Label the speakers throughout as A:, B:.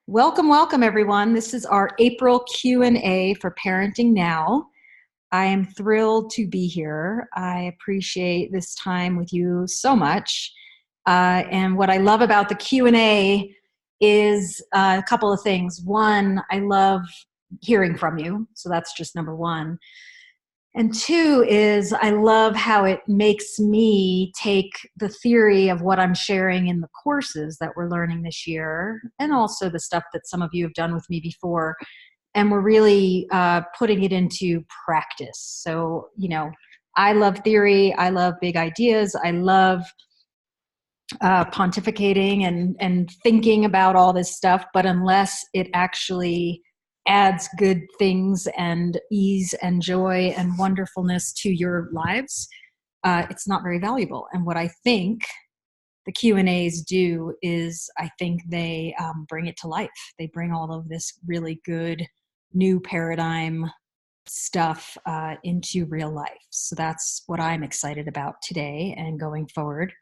A: Welcome, welcome everyone. This is our April Q&A for Parenting Now. I am thrilled to be here. I appreciate this time with you so much. And what I love about the Q&A is a couple of things. One, I love hearing from you. So that's just number one. And two is I love how it makes me take the theory of what I'm sharing in the courses that we're learning this year, and also the stuff that some of you have done with me before, and we're really putting it into practice. So, I love theory. I love big ideas. I love pontificating and thinking about all this stuff, but unless it actually adds good things and ease and joy and wonderfulness to your lives, it's not very valuable. And what I think the Q&As do is I think they bring it to life. They bring all of this really good new paradigm stuff into real life. So that's what I'm excited about today and going forward.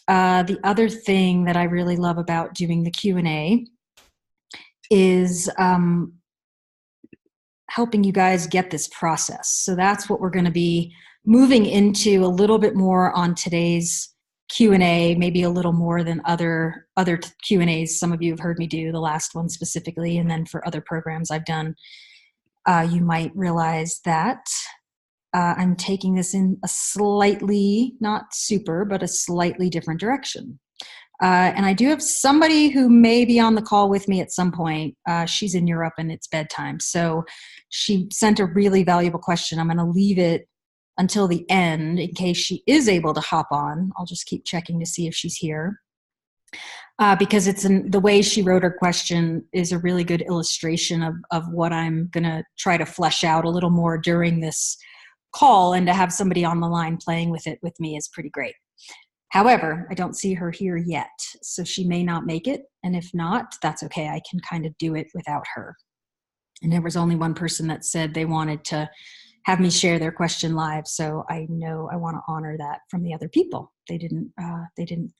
A: The other thing that I really love about doing the Q&A is helping you guys get this process. So that's what we're going to be moving into a little bit more on today's Q&A, maybe a little more than other Q&As some of you have heard me do, the last one specifically, and then for other programs I've done. You might realize that I'm taking this in a slightly, not super, but a slightly different direction. And I do have somebody who may be on the call with me at some point. She's in Europe and it's bedtime. So she sent a really valuable question. I'm going to leave it until the end in case she is able to hop on. I'll just keep checking to see if she's here. Because the way she wrote her question is a really good illustration of what I'm going to try to flesh out a little more during this call, and to have somebody on the line playing with it with me is pretty great. However, I don't see her here yet, so she may not make it. And if not, that's okay. I can kind of do it without her. And there was only one person that said they wanted to have me share their question live. So I know I want to honor that from the other people. They didn't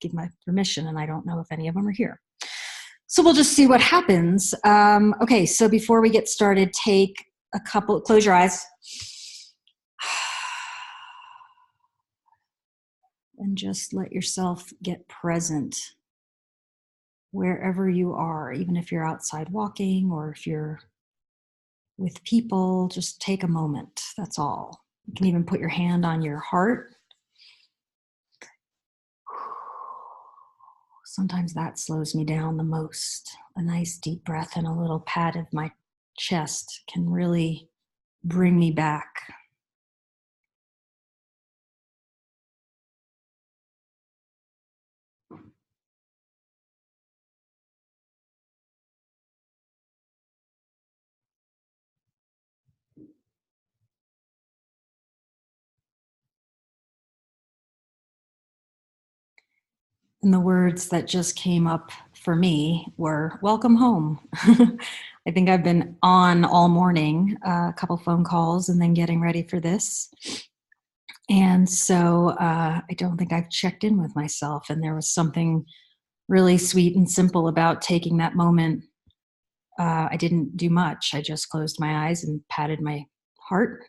A: give my permission, and I don't know if any of them are here. So we'll just see what happens. Okay, so before we get started, close your eyes. And just let yourself get present wherever you are, even if you're outside walking or if you're with people, just take a moment. That's all. You can even put your hand on your heart. Sometimes that slows me down the most. A nice deep breath and a little pat of my chest can really bring me back. And the words that just came up for me were, welcome home. I think I've been on all morning, a couple phone calls and then getting ready for this. And so I don't think I've checked in with myself. And there was something really sweet and simple about taking that moment. I didn't do much. I just closed my eyes and patted my heart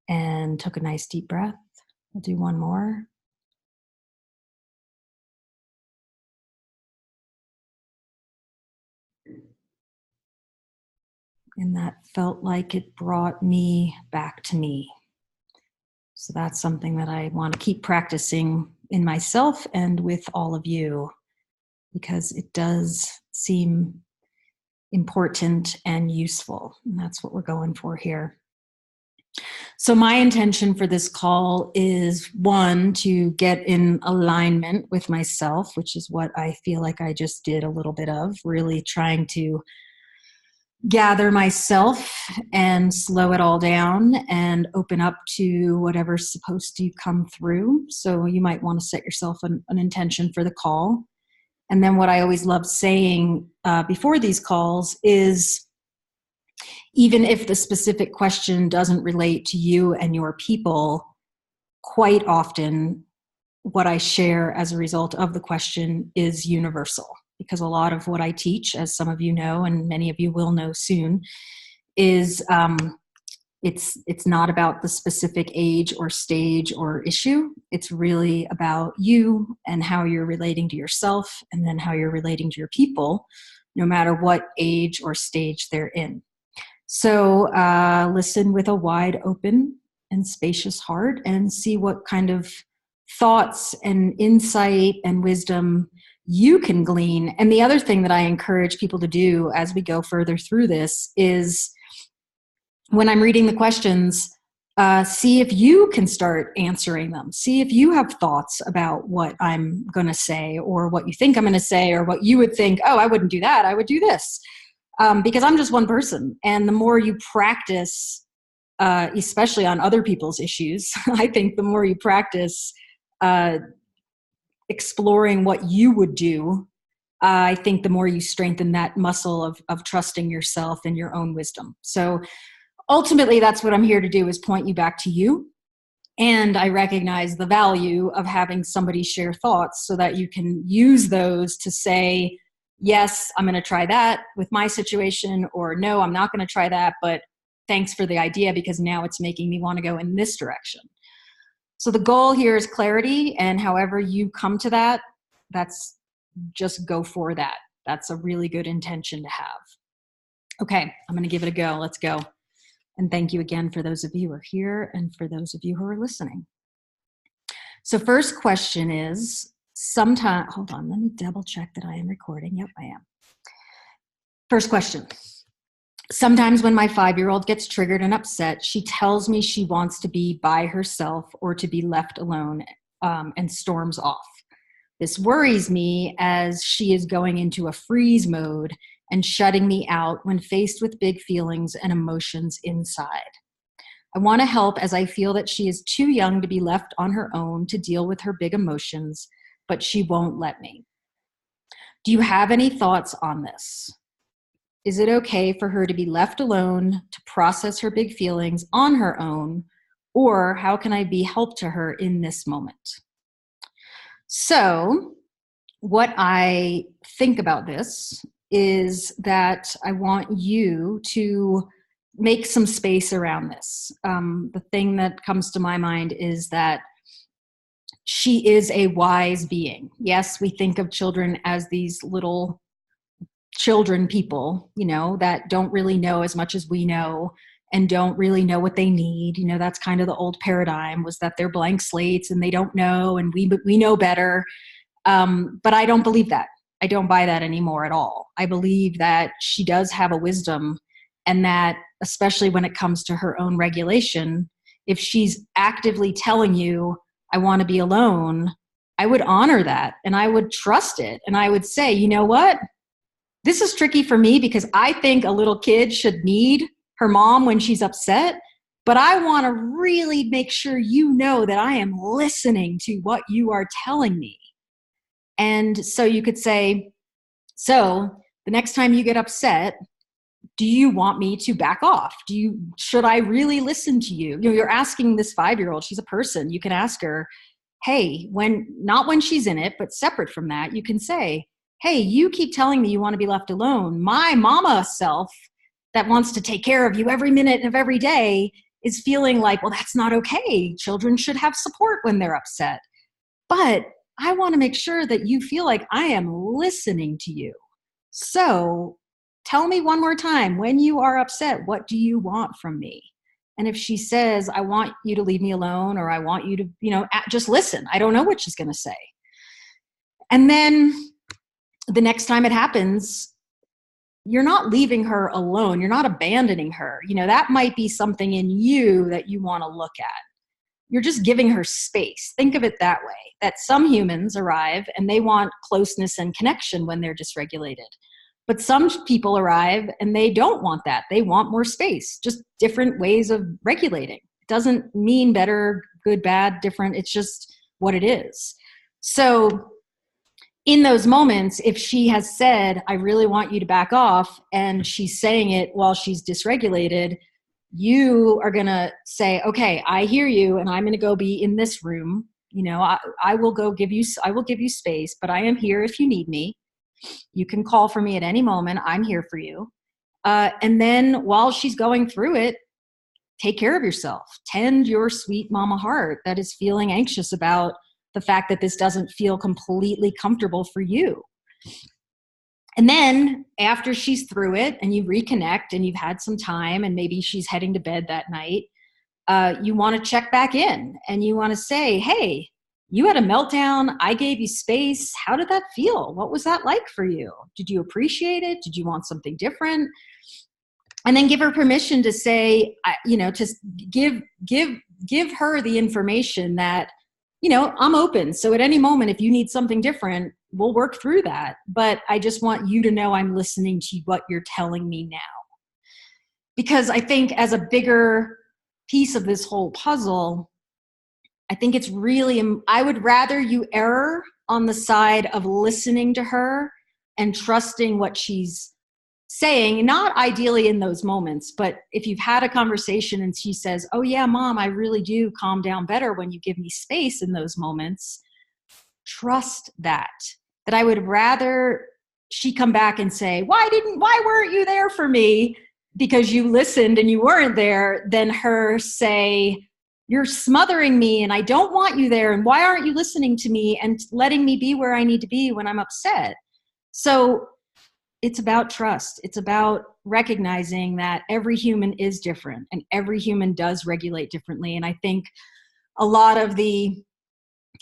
A: and took a nice deep breath. I'll do one more. And that felt like it brought me back to me. So that's something that I want to keep practicing in myself and with all of you, because it does seem important and useful. And that's what we're going for here. So my intention for this call is, one, to get in alignment with myself, which is what I feel like I just did a little bit of, really trying to gather myself and slow it all down and open up to whatever's supposed to come through. So you might want to set yourself an intention for the call. And then what I always love saying before these calls is, even if the specific question doesn't relate to you and your people, quite often what I share as a result of the question is universal, because a lot of what I teach, as some of you know, and many of you will know soon, is it's not about the specific age or stage or issue. It's really about you and how you're relating to yourself, and then how you're relating to your people, no matter what age or stage they're in. So listen with a wide open and spacious heart, and see what kind of thoughts and insight and wisdom you can glean. And the other thing that I encourage people to do as we go further through this is, when I'm reading the questions, see if you can start answering them. See if you have thoughts about what I'm going to say, or what you think I'm going to say, or what you would think, oh, I wouldn't do that, I would do this. Because I'm just one person. And the more you practice, especially on other people's issues, I think the more you practice exploring what you would do, I think the more you strengthen that muscle of trusting yourself and your own wisdom. So ultimately, that's what I'm here to do, is point you back to you. And I recognize the value of having somebody share thoughts so that you can use those to say, yes, I'm going to try that with my situation, or no, I'm not going to try that, but thanks for the idea, because now it's making me want to go in this direction. So the goal here is clarity, and however you come to that, that's just go for that. That's a really good intention to have. Okay, I'm going to give it a go. Let's go. And thank you again for those of you who are here, and for those of you who are listening. So first question is, hold on, let me double check that I am recording. Yep, I am. First question. Sometimes when my 5-year-old gets triggered and upset, she tells me she wants to be by herself or to be left alone, and storms off. This worries me, as she is going into a freeze mode and shutting me out when faced with big feelings and emotions inside. I want to help, as I feel that she is too young to be left on her own to deal with her big emotions, but she won't let me. Do you have any thoughts on this? Is it okay for her to be left alone to process her big feelings on her own, or how can I be help to her in this moment? So what I think about this is that I want you to make some space around this. The thing that comes to my mind is that she is a wise being. Yes, we think of children as these little children people, that don't really know as much as we know, and don't really know what they need. That's kind of the old paradigm, was that they're blank slates and they don't know, and we know better. But I don't believe that. I don't buy that anymore at all. I believe that she does have a wisdom, and that, especially when it comes to her own regulation, if she's actively telling you, I want to be alone, I would honor that, and I would trust it. And I would say, you know what? This is tricky for me, because I think a little kid should need her mom when she's upset, but I want to really make sure you know that I am listening to what you are telling me. And so you could say, so the next time you get upset, do you want me to back off? Should I really listen to you? You're asking this 5-year-old, she's a person. You can ask her, hey, not when she's in it, but separate from that, you can say, hey, you keep telling me you want to be left alone. My mama self that wants to take care of you every minute of every day is feeling like, well, that's not okay. Children should have support when they're upset. But I want to make sure that you feel like I am listening to you. So tell me one more time, when you are upset, what do you want from me? And if she says, I want you to leave me alone, or I want you to, just listen. I don't know what she's going to say. And then the next time it happens, you're not leaving her alone. You're not abandoning her. That might be something in you that you want to look at. You're just giving her space. Think of it that way, that some humans arrive and they want closeness and connection when they're dysregulated. But some people arrive and they don't want that. They want more space, just different ways of regulating. It doesn't mean better, good, bad, different. It's just what it is. So in those moments, if she has said, I really want you to back off, and she's saying it while she's dysregulated, you are going to say, okay, I hear you, and I'm going to go be in this room. I will give you space, but I am here if you need me. You can call for me at any moment. I'm here for you. And then while she's going through it, take care of yourself. Tend your sweet mama heart that is feeling anxious about the fact that this doesn't feel completely comfortable for you. And then after she's through it and you reconnect and you've had some time and maybe she's heading to bed that night, you want to check back in and you want to say, hey, you had a meltdown. I gave you space. How did that feel? What was that like for you? Did you appreciate it? Did you want something different? And then give her permission to say, to give her the information that, I'm open. So at any moment, if you need something different, we'll work through that. But I just want you to know I'm listening to what you're telling me now. Because I think as a bigger piece of this whole puzzle, I think it's really, I would rather you err on the side of listening to her and trusting what she's saying, not ideally in those moments, but if you've had a conversation and she says, oh yeah, mom, I really do calm down better when you give me space in those moments, trust that I would rather she come back and say, why weren't you there for me because you listened and you weren't there, than her say, you're smothering me and I don't want you there, and why aren't you listening to me and letting me be where I need to be when I'm upset? So it's about trust. It's about recognizing that every human is different and every human does regulate differently. And I think a lot of the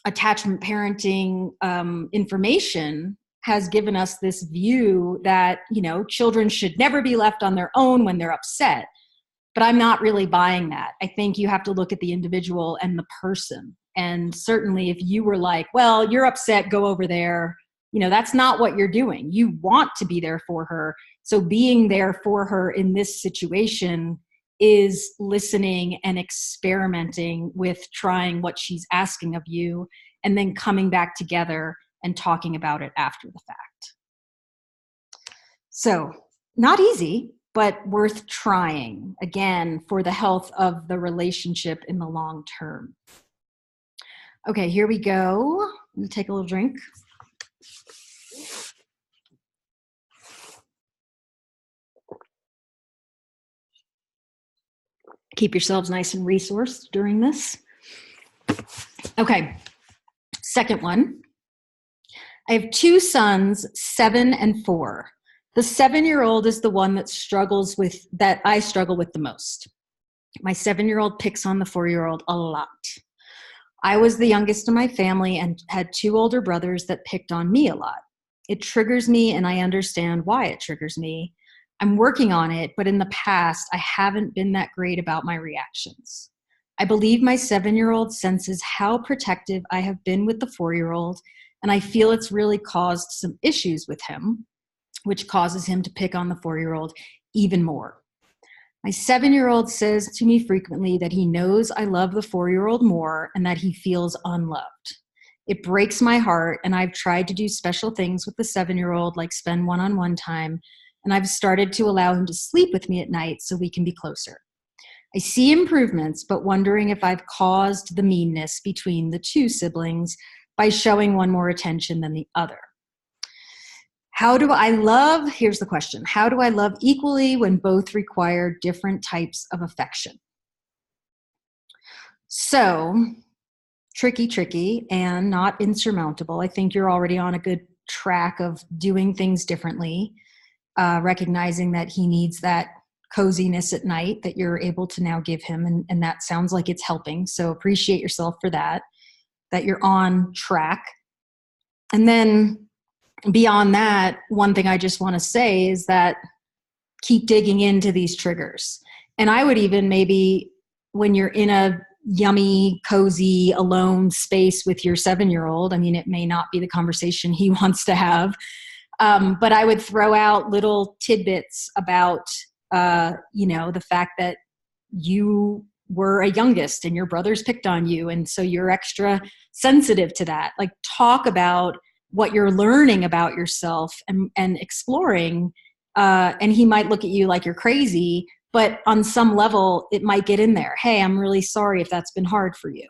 A: attachment parenting information has given us this view that, children should never be left on their own when they're upset. But I'm not really buying that. I think you have to look at the individual and the person. And certainly if you were like, well, you're upset, go over there, that's not what you're doing. You want to be there for her. So being there for her in this situation is listening and experimenting with trying what she's asking of you and then coming back together and talking about it after the fact. So not easy, but worth trying, again, for the health of the relationship in the long term. Okay, here we go. Let me take a little drink. Keep yourselves nice and resourced during this. Okay, second one. I have two sons, 7 and 4. The 7-year-old is the one that I struggle with the most. My 7-year-old picks on the 4-year-old a lot. I was the youngest in my family and had 2 older brothers that picked on me a lot. It triggers me and I understand why it triggers me. I'm working on it, but in the past, I haven't been that great about my reactions. I believe my 7-year-old senses how protective I have been with the 4-year-old, and I feel it's really caused some issues with him, which causes him to pick on the 4-year-old even more. My 7-year-old says to me frequently that he knows I love the 4-year-old more and that he feels unloved. It breaks my heart, and I've tried to do special things with the 7-year-old, like spend one-on-one time, and I've started to allow him to sleep with me at night so we can be closer. I see improvements, but wondering if I've caused the meanness between the 2 siblings by showing one more attention than the other. Here's the question. How do I love equally when both require different types of affection? So, tricky, and not insurmountable. I think you're already on a good track of doing things differently, recognizing that he needs that coziness at night that you're able to now give him, and that sounds like it's helping. So appreciate yourself for that you're on track. And then beyond that, one thing I just want to say is that keep digging into these triggers. And I would even maybe, when you're in a yummy, cozy, alone space with your 7-year-old, it may not be the conversation he wants to have, but I would throw out little tidbits about, the fact that you were a youngest and your brothers picked on you, and so you're extra sensitive to that. Like, talk about what you're learning about yourself and exploring, and he might look at you like you're crazy, but on some level it might get in there. Hey, I'm really sorry if that's been hard for you.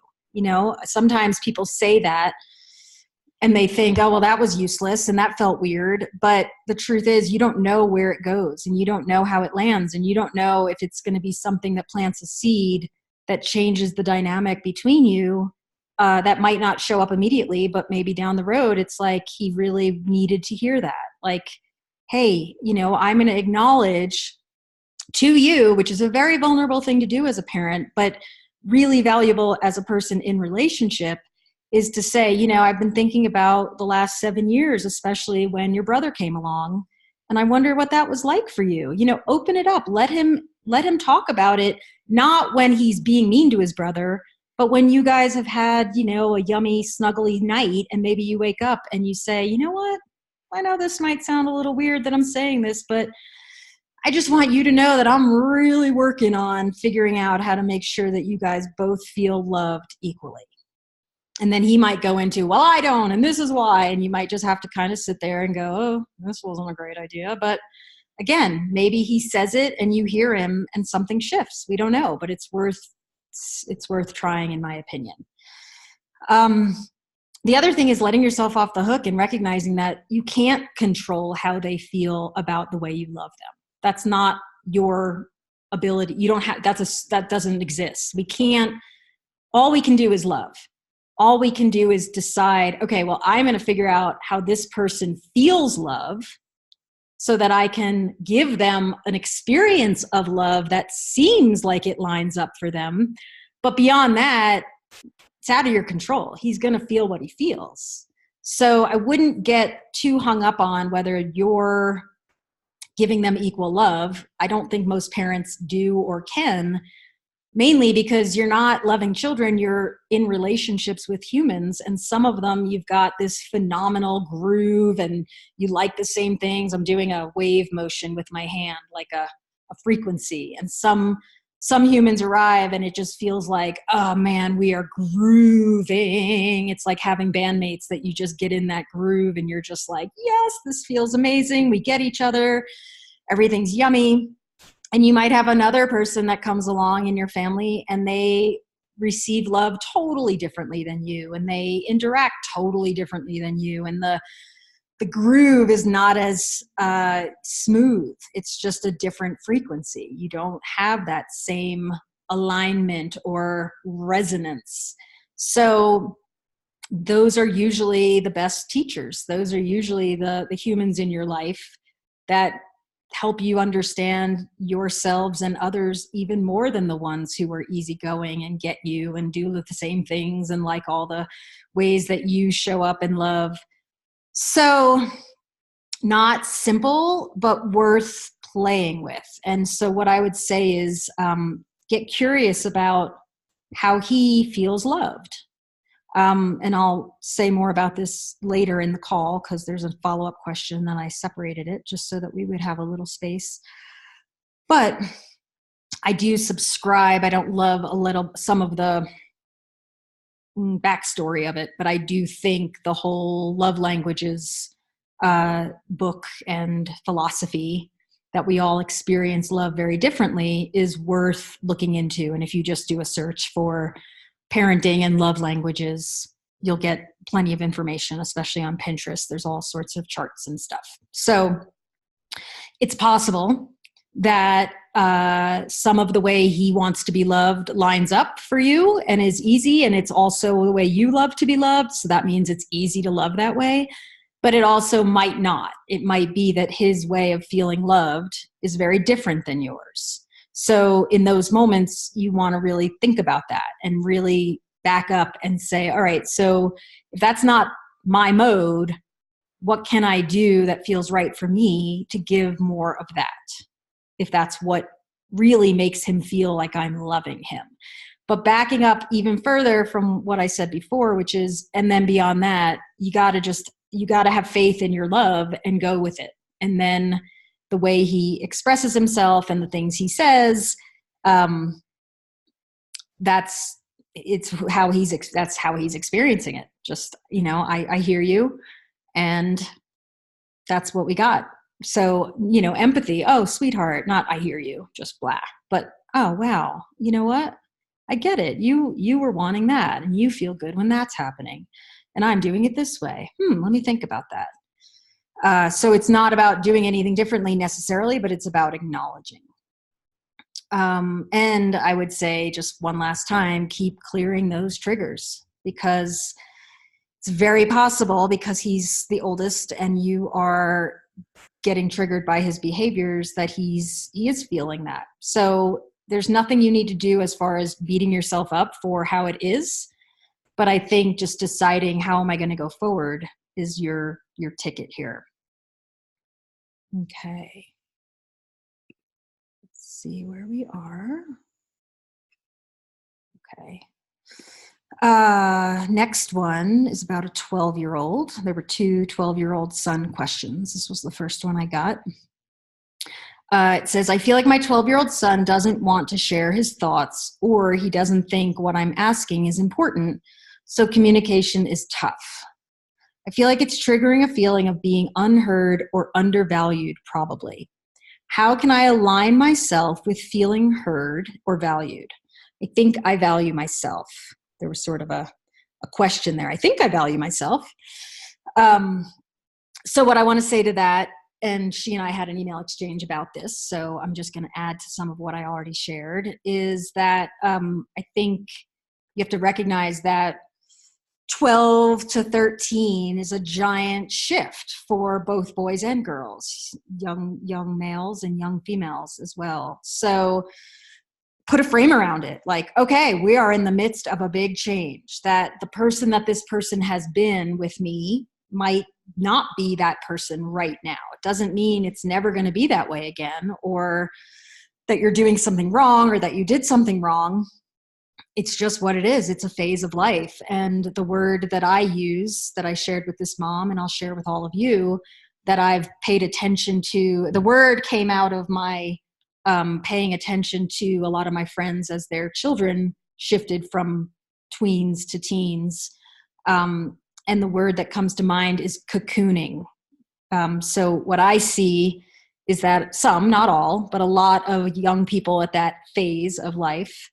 A: Sometimes people say that and they think, oh, well, that was useless and that felt weird. But the truth is, you don't know where it goes, and you don't know how it lands, and you don't know if it's going to be something that plants a seed that changes the dynamic between you. That might not show up immediately, but maybe down the road, it's like he really needed to hear that. Like, hey, I'm going to acknowledge to you, which is a very vulnerable thing to do as a parent, but really valuable as a person in relationship, is to say, I've been thinking about the last 7 years, especially when your brother came along, and I wonder what that was like for you. Open it up. Let him talk about it, not when he's being mean to his brother, but when you guys have had, a yummy, snuggly night, and maybe you wake up and you say, you know what? I know this might sound a little weird that I'm saying this, but I just want you to know that I'm really working on figuring out how to make sure that you guys both feel loved equally. And then he might go into, well, I don't, and this is why. And you might just have to kind of sit there and go, oh, this wasn't a great idea. But again, maybe he says it and you hear him and something shifts. We don't know, but it's worth trying, in my opinion. The other thing is letting yourself off the hook and recognizing that you can't control how they feel about the way you love them. That's not your ability. You don't have, that doesn't exist. All we can do is love. All we can do is decide, okay, well, I'm going to figure out how this person feels love so that I can give them an experience of love that seems like it lines up for them. But beyond that, it's out of your control. He's going to feel what he feels. So I wouldn't get too hung up on whether you're giving them equal love. I don't think most parents do or can, mainly because you're not loving children, you're in relationships with humans, and some of them you've got this phenomenal groove and you like the same things. I'm doing a wave motion with my hand, like a frequency, and some humans arrive and it just feels like, oh man, we are grooving. It's like having bandmates that you just get in that groove and you're just like, yes, this feels amazing. We get each other. Everything's yummy. And you might have another person that comes along in your family and they receive love totally differently than you, and they interact totally differently than you. And the groove is not as smooth. It's just a different frequency. You don't have that same alignment or resonance. So those are usually the best teachers. Those are usually the humans in your life that help you understand yourselves and others even more than the ones who are easygoing and get you and do the same things and like all the ways that you show up in love. So not simple, but worth playing with. And so what I would say is get curious about how he feels loved. And I'll say more about this later in the call because there's a follow-up question and I separated it just so that we would have a little space. But I do subscribe. I don't love some of the backstory of it, but I do think the whole love languages book and philosophy that we all experience love very differently is worth looking into. And if you just do a search for parenting and love languages, you'll get plenty of information, especially on Pinterest. There's all sorts of charts and stuff. So it's possible that some of the way he wants to be loved lines up for you and is easy, and it's also the way you love to be loved. So that means it's easy to love that way. But it also might not. It might be that his way of feeling loved is very different than yours. So in those moments, you want to really think about that and really back up and say, all right, so if that's not my mode, what can I do that feels right for me to give more of that? If that's what really makes him feel like I'm loving him. But backing up even further from what I said before, which is, and then beyond that, you got to have faith in your love and go with it. And then the way he expresses himself and the things he says, that's how he's experiencing it. Just, I hear you, and that's what we got. So, empathy. Oh, sweetheart, not I hear you, just blah. But, oh, wow, you know what? I get it. You were wanting that and you feel good when that's happening. and I'm doing it this way. Let me think about that. So it's not about doing anything differently necessarily, but it's about acknowledging. And I would say, just one last time, keep clearing those triggers, because it's very possible, because he's the oldest and you are getting triggered by his behaviors, that he is feeling that. So there's nothing you need to do as far as beating yourself up for how it is. But I think just deciding, how am I going to go forward, is your ticket here. Okay. Let's see where we are. Okay. Next one is about a 12-year-old. There were two 12-year-old son questions. This was the first one I got. It says, I feel like my 12-year-old son doesn't want to share his thoughts, or he doesn't think what I'm asking is important, so communication is tough. I feel like it's triggering a feeling of being unheard or undervalued, probably. How can I align myself with feeling heard or valued? I think I value myself. There was sort of a question there. I think I value myself. So what I want to say to that, and she and I had an email exchange about this, so I'm just going to add to some of what I already shared, is that I think you have to recognize that 12 to 13 is a giant shift for both boys and girls, young males and young females as well. So put a frame around it. Like, okay, we are in the midst of a big change, that the person that this person has been with me might not be that person right now. It doesn't mean it's never going to be that way again, or that you're doing something wrong, or that you did something wrong. It's just what it is. It's a phase of life. And the word that I use, that I shared with this mom, and I'll share with all of you, that I've paid attention to, the word came out of my paying attention to a lot of my friends as their children shifted from tweens to teens. And the word that comes to mind is cocooning. So what I see is that some, not all, but a lot of young people at that phase of life,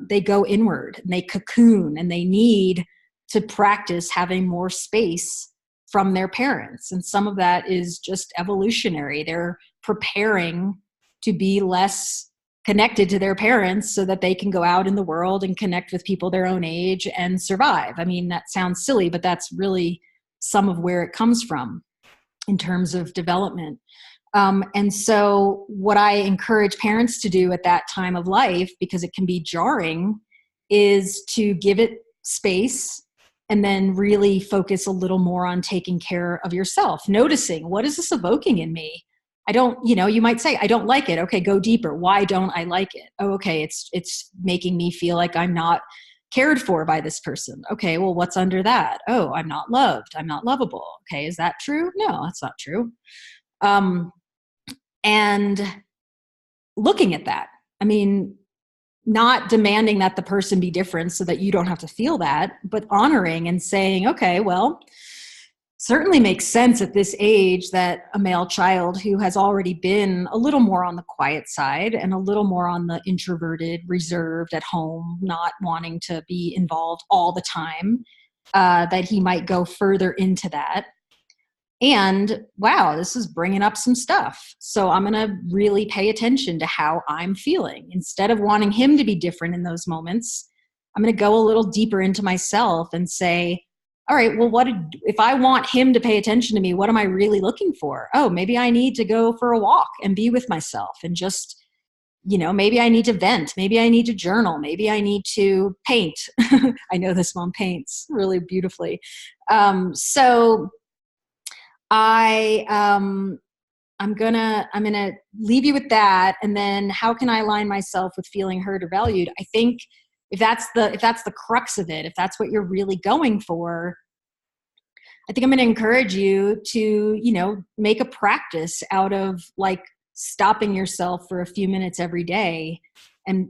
A: they go inward and they cocoon, and they need to practice having more space from their parents. And some of that is just evolutionary. They're preparing to be less connected to their parents so that they can go out in the world and connect with people their own age and survive. I mean, that sounds silly, but that's really some of where it comes from in terms of development. And so what I encourage parents to do at that time of life, because it can be jarring, is to give it space and then really focus a little more on taking care of yourself, noticing, what is this evoking in me? I don't, you might say, I don't like it. Okay, go deeper. Why don't I like it? Oh, okay, it's making me feel like I'm not cared for by this person. Okay, well, what's under that? Oh, I'm not loved. I'm not lovable. Okay, is that true? No, that's not true. And looking at that, I mean, not demanding that the person be different so that you don't have to feel that, but honoring and saying, okay, well, certainly makes sense at this age that a male child who has already been a little more on the quiet side and a little more on the introverted, reserved at home, not wanting to be involved all the time, that he might go further into that. And wow, this is bringing up some stuff. So I'm going to really pay attention to how I'm feeling. Instead of wanting him to be different in those moments, I'm going to go a little deeper into myself and say, all right, well, if I want him to pay attention to me, what am I really looking for? Oh, maybe I need to go for a walk and be with myself and just, maybe I need to vent. Maybe I need to journal. Maybe I need to paint. I know this mom paints really beautifully. So I'm gonna leave you with that. And then how can I align myself with feeling heard or valued? I think if that's the crux of it, if that's what you're really going for, I think I'm going to encourage you to, make a practice out of like stopping yourself for a few minutes every day. And,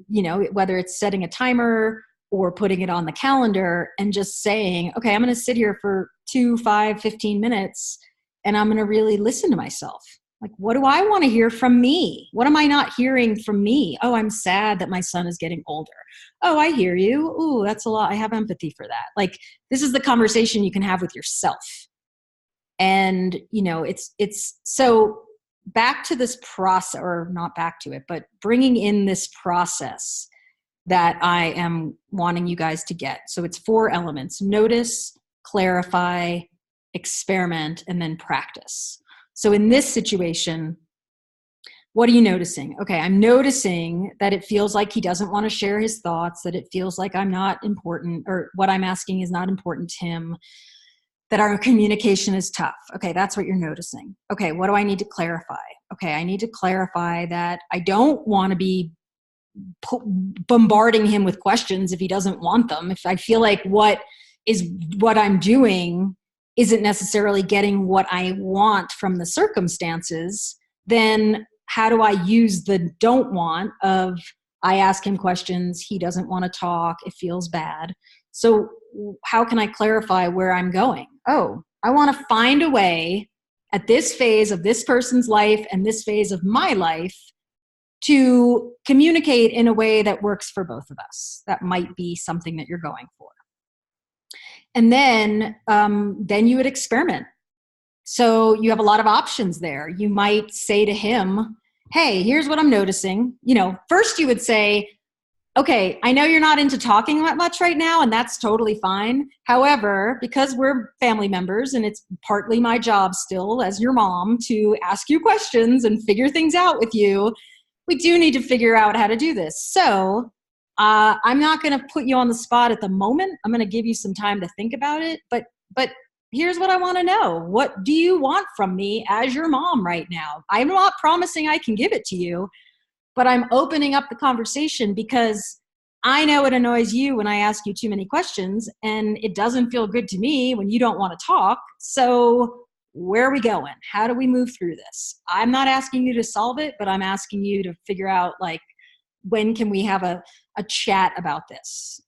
A: whether it's setting a timer or putting it on the calendar and just saying, okay, I'm going to sit here for 2, 5, 15 minutes and I'm going to really listen to myself. Like, what do I want to hear from me? What am I not hearing from me? Oh, I'm sad that my son is getting older. Oh, I hear you. Ooh, that's a lot. I have empathy for that. Like, this is the conversation you can have with yourself. And, it's so back to this process, or not back to it, but bringing in this process that I am wanting you guys to get. So it's 4 elements: notice, clarify, experiment, and then practice. So in this situation, what are you noticing? Okay, I'm noticing that it feels like he doesn't want to share his thoughts, that it feels like I'm not important, or what I'm asking is not important to him, that our communication is tough. Okay, that's what you're noticing. Okay, what do I need to clarify? Okay, I need to clarify that I don't want to be bombarding him with questions if he doesn't want them. If I feel like what I'm doing isn't necessarily getting what I want from the circumstances, then how do I use the don't want of, I ask him questions, he doesn't want to talk, it feels bad. So how can I clarify where I'm going? Oh, I want to find a way at this phase of this person's life and this phase of my life to communicate in a way that works for both of us. That might be something that you're going for. And then you would experiment. So you have a lot of options there. You might say to him, hey, here's what I'm noticing. First you would say, okay, I know you're not into talking that much right now, and that's totally fine. However, because we're family members and it's partly my job still as your mom to ask you questions and figure things out with you, we do need to figure out how to do this. So I'm not going to put you on the spot at the moment. I'm going to give you some time to think about it. But here's what I want to know. What do you want from me as your mom right now? I'm not promising I can give it to you, but I'm opening up the conversation because I know it annoys you when I ask you too many questions, and it doesn't feel good to me when you don't want to talk. So where are we going? How do we move through this? I'm not asking you to solve it, but I'm asking you to figure out, like, when can we have a chat about this?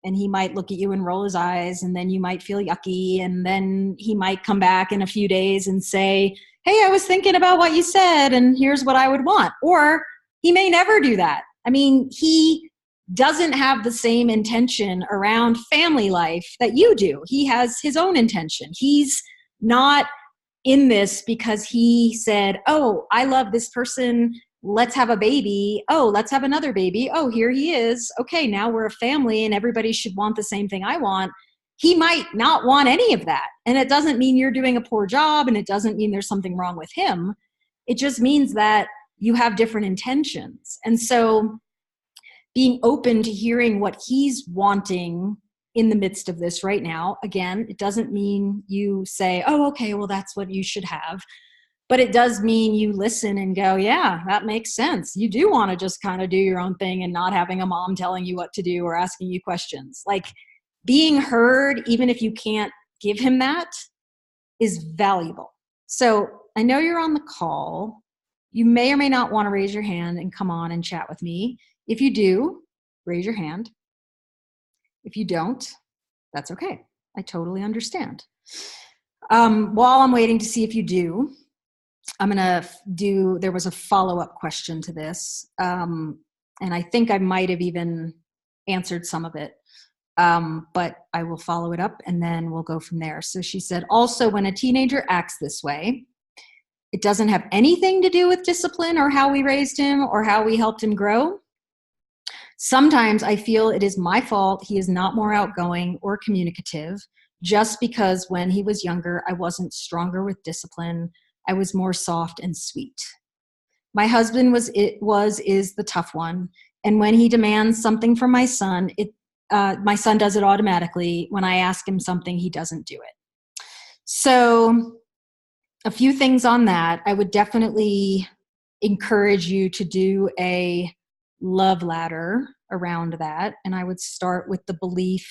A: And he might look at you and roll his eyes, and then you might feel yucky, and then he might come back in a few days and say, hey, I was thinking about what you said, and here's what I would want. Or he may never do that. I mean, he doesn't have the same intention around family life that you do. He has his own intention. He's not in this because he said, oh, I love this person, let's have a baby. Oh, let's have another baby. Oh, here he is. Okay, now we're a family and everybody should want the same thing I want. He might not want any of that. And it doesn't mean you're doing a poor job, and it doesn't mean there's something wrong with him. It just means that you have different intentions. And so being open to hearing what he's wanting in the midst of this right now, again, it doesn't mean you say, oh, okay, well, that's what you should have. But it does mean you listen and go, yeah, that makes sense. You do want to just kind of do your own thing and not having a mom telling you what to do or asking you questions. Like, being heard, even if you can't give him that, is valuable. So I know you're on the call. You may or may not want to raise your hand and come on and chat with me. If you do, raise your hand. If you don't, that's okay. I totally understand. While I'm waiting to see if you do, I'm going to there was a follow-up question to this. And I think I might have even answered some of it. But I will follow it up and then we'll go from there. So she said, also, when a teenager acts this way, it doesn't have anything to do with discipline or how we raised him or how we helped him grow. Sometimes I feel it is my fault he is not more outgoing or communicative, just because when he was younger, I wasn't stronger with discipline. I was more soft and sweet. My husband is the tough one. And when he demands something from my son, my son does it automatically. When I ask him something, he doesn't do it. So a few things on that. I would definitely encourage you to do a love ladder around that. And I would start with the belief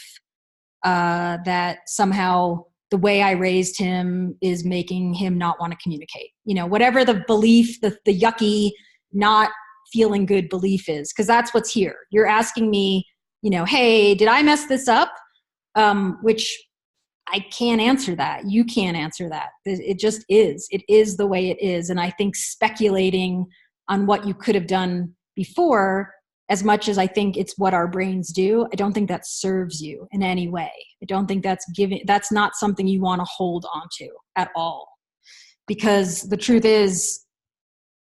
A: that somehow the way I raised him is making him not want to communicate. Whatever the belief, the yucky, not feeling good belief is, because that's what's here. You're asking me, hey, did I mess this up? Which I can't answer that. You can't answer that. It just is. It is the way it is. And I think speculating on what you could have done before, as much as I think it's what our brains do, I don't think that serves you in any way. I don't think that's not something you want to hold on to at all. Because the truth is,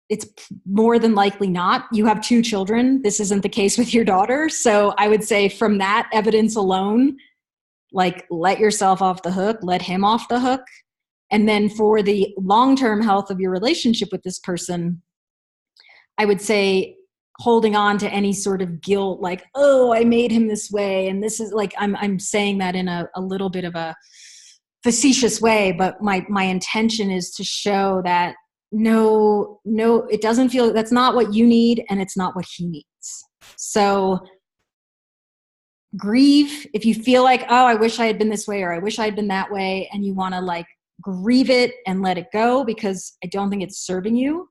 A: it's more than likely not. You have 2 children. This isn't the case with your daughter. So I would say from that evidence alone, like, let yourself off the hook, let him off the hook. And then for the long-term health of your relationship with this person, I would say holding on to any sort of guilt, like, oh, I made him this way. And this is like, I'm saying that in a little bit of a facetious way, but my intention is to show that no, it doesn't feel, that's not what you need, and it's not what he needs. So grieve if you feel like, oh, I wish I had been this way, or I wish I had been that way, and you want to like grieve it and let it go, because I don't think it's serving you.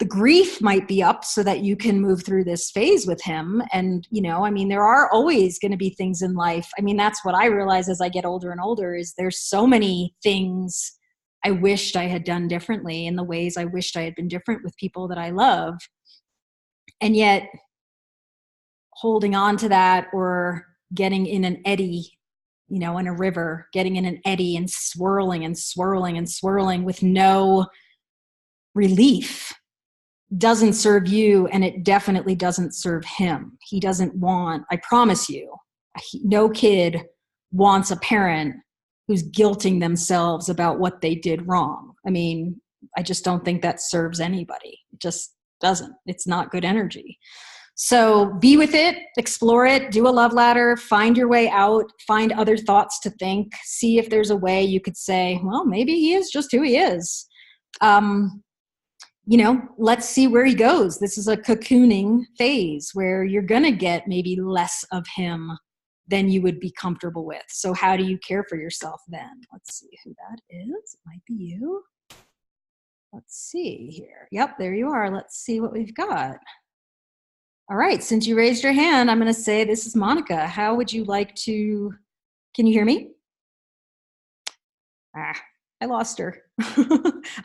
A: The grief might be up so that you can move through this phase with him. And, you know, I mean, there are always going to be things in life. I mean, that's what I realize as I get older and older, is there's so many things I wished I had done differently, in the ways I wished I had been different with people that I love. And yet holding on to that, or getting in an eddy, you know, in a river, getting in an eddy and swirling and swirling and swirling with no relief, doesn't serve you, and it definitely doesn't serve him. He doesn't want, I promise you, no kid wants a parent who's guilting themselves about what they did wrong. I mean, I just don't think that serves anybody. It just doesn't. It's not good energy. So be with it, explore it, do a love ladder, find your way out, find other thoughts to think, see if there's a way you could say, well, maybe he is just who he is. You know, let's see where he goes. This is a cocooning phase where you're going to get maybe less of him than you would be comfortable with. So how do you care for yourself then? Let's see who that is. It might be you. Let's see here. Yep, there you are. Let's see what we've got. All right, since you raised your hand, I'm going to say this is Monica. How would you like to, can you hear me? I lost her.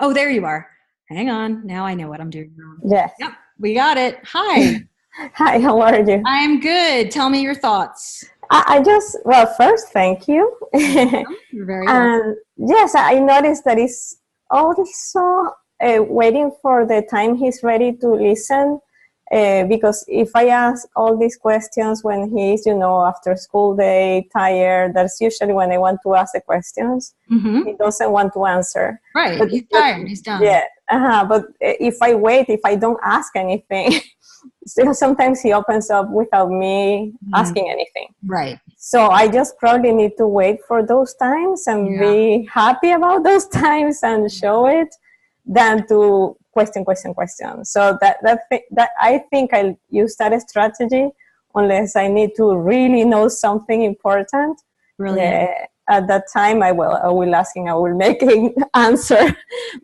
A: Oh, there you are. Hang on. Now I know what I'm doing wrong.
B: Yes.
A: Yep, we got it. Hi.
B: Hi, how are you?
A: I'm good. Tell me your thoughts.
B: I just, well, first, thank you.
A: You're very welcome.
B: Yes, I noticed that he's also waiting for the time he's ready to listen. Because if I ask all these questions when he's, you know, after school day, tired, that's usually when I want to ask the questions. Mm-hmm. He doesn't want to answer.
A: Right, but he's tired, he's done.
B: Yeah, but if I wait, if I don't ask anything, still sometimes he opens up without me asking anything.
A: Right. So
B: I just probably need to wait for those times and be happy about those times and show it, than to question. So that I think I'll use that strategy unless I need to really know something important.
A: Brilliant.
B: At that time, I will ask him, I will make an answer.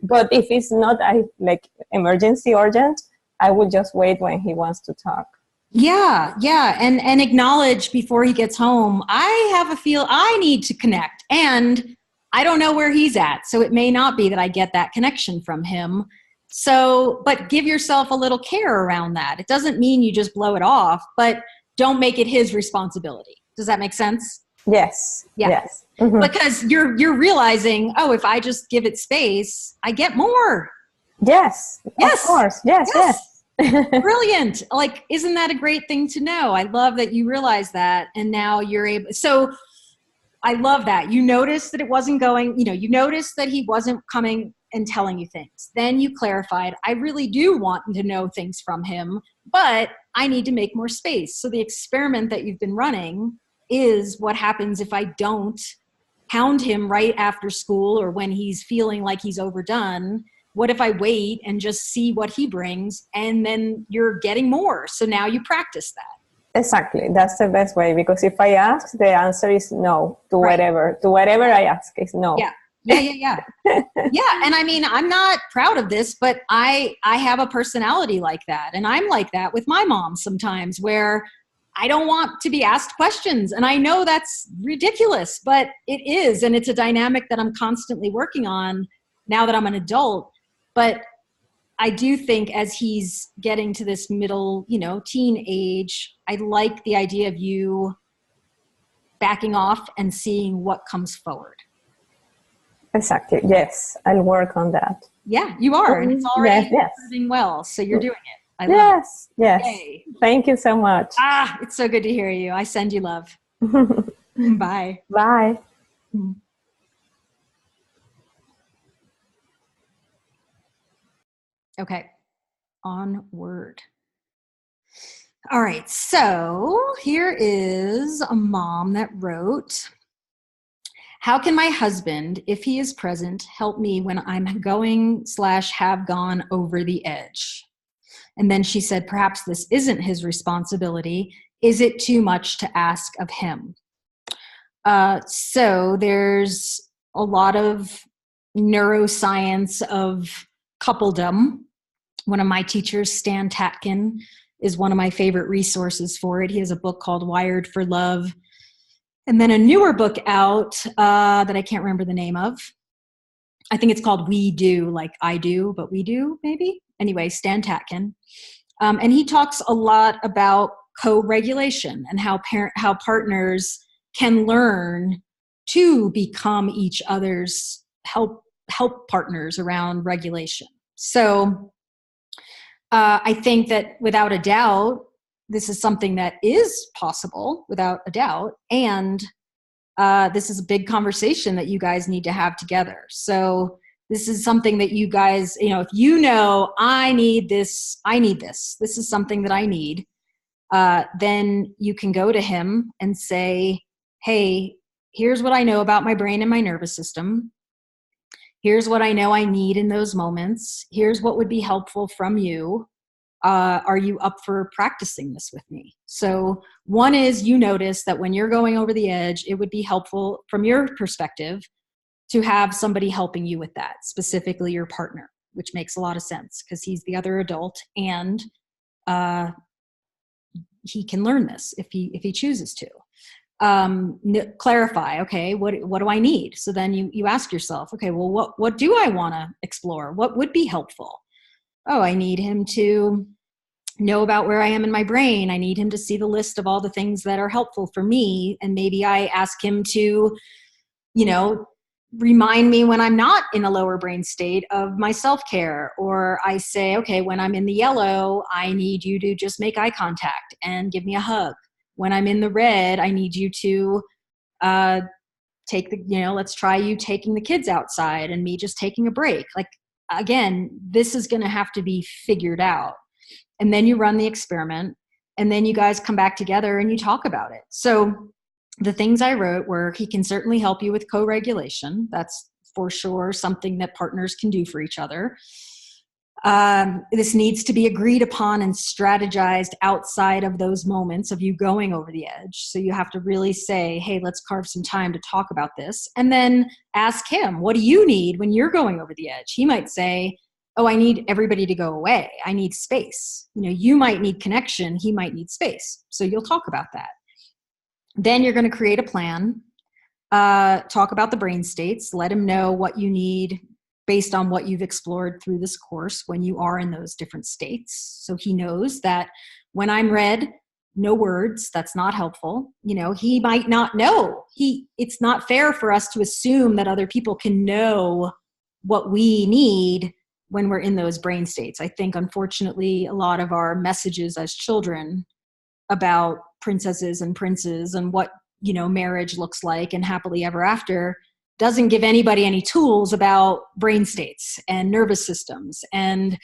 B: But if it's not like emergency urgent, I will just wait when he wants to talk.
A: Yeah. And acknowledge before he gets home, I have a feel I need to connect. And I don't know where he's at. So it may not be that I get that connection from him. So, but give yourself a little care around that. It doesn't mean you just blow it off, but don't make it his responsibility. Does that make sense?
B: Yes.
A: Yeah. Yes. Mm-hmm. Because you're realizing, oh, if I just give it space, I get more.
B: Yes. Of course. Yes.
A: Brilliant. Like, isn't that a great thing to know? I love that you realize that. And now you're able. So I love that. You noticed that it wasn't going, you noticed that he wasn't coming and telling you things. Then you clarified, I really do want to know things from him, but I need to make more space. So the experiment that you've been running is what happens if I don't hound him right after school or when he's feeling like he's overdone. What if I wait and just see what he brings, and then you're getting more. So now you practice that.
B: Exactly. That's the best way, because if I ask, the answer is no to whatever. To whatever I ask is no.
A: Yeah. Yeah. And I mean, I'm not proud of this, but I have a personality like that. And I'm like that with my mom sometimes, where I don't want to be asked questions. And I know that's ridiculous, but it is. And it's a dynamic that I'm constantly working on now that I'm an adult. But I do think as he's getting to this middle, teen age, I like the idea of you backing off and seeing what comes forward.
B: Exactly. Yes, I'll work on that.
A: Yeah, you are. And it's already moving well. So you're doing it. I love it.
B: Yes.
A: Yay.
B: Thank you so much.
A: It's so good to hear you. I send you love. Bye.
B: Bye.
A: Okay, onward. All right, so here is a mom that wrote, how can my husband, if he is present, help me when I'm going/have gone over the edge? And then she said, perhaps this isn't his responsibility. Is it too much to ask of him? So there's a lot of neuroscience of coupledom. One of my teachers, Stan Tatkin, is one of my favorite resources for it. He has a book called Wired for Love. And then a newer book out that I can't remember the name of. I think it's called We Do, like I do, but we do, maybe? Anyway, Stan Tatkin. And he talks a lot about co-regulation and how partners can learn to become each other's help partners around regulation. So I think that without a doubt, this is something that is possible without a doubt. And this is a big conversation that you guys need to have together. So this is something that you guys, if I need this, this is something that I need, then you can go to him and say, hey, here's what I know about my brain and my nervous system. Here's what I know I need in those moments. Here's what would be helpful from you. Are you up for practicing this with me? So one is, you notice that when you're going over the edge, it would be helpful from your perspective to have somebody helping you with that, specifically your partner, which makes a lot of sense because he's the other adult and he can learn this if he chooses to. Clarify, okay, what do I need? So then you ask yourself, okay, well, what do I want to explore? What would be helpful? Oh, I need him to know about where I am in my brain. I need him to see the list of all the things that are helpful for me. And maybe I ask him to, remind me when I'm not in a lower brain state of my self-care. Or I say, okay, when I'm in the yellow, I need you to just make eye contact and give me a hug. When I'm in the red, I need you to let's try you taking the kids outside and me just taking a break. Like, again, this is going to have to be figured out. And then you run the experiment and then you guys come back together and you talk about it. So the things I wrote were, he can certainly help you with co-regulation. That's for sure something that partners can do for each other. This needs to be agreed upon and strategized outside of those moments of you going over the edge. So you have to really say, hey, let's carve some time to talk about this. And then ask him, what do you need when you're going over the edge? He might say, oh, I need everybody to go away. I need space. You might need connection. He might need space. So you'll talk about that. Then you're going to create a plan, talk about the brain states, let him know what you need based on what you've explored through this course when you are in those different states. So he knows that when I'm red, no words, that's not helpful. He might not know. It's not fair for us to assume that other people can know what we need when we're in those brain states. I think, unfortunately, a lot of our messages as children about princesses and princes and what, marriage looks like and happily ever after doesn't give anybody any tools about brain states and nervous systems and,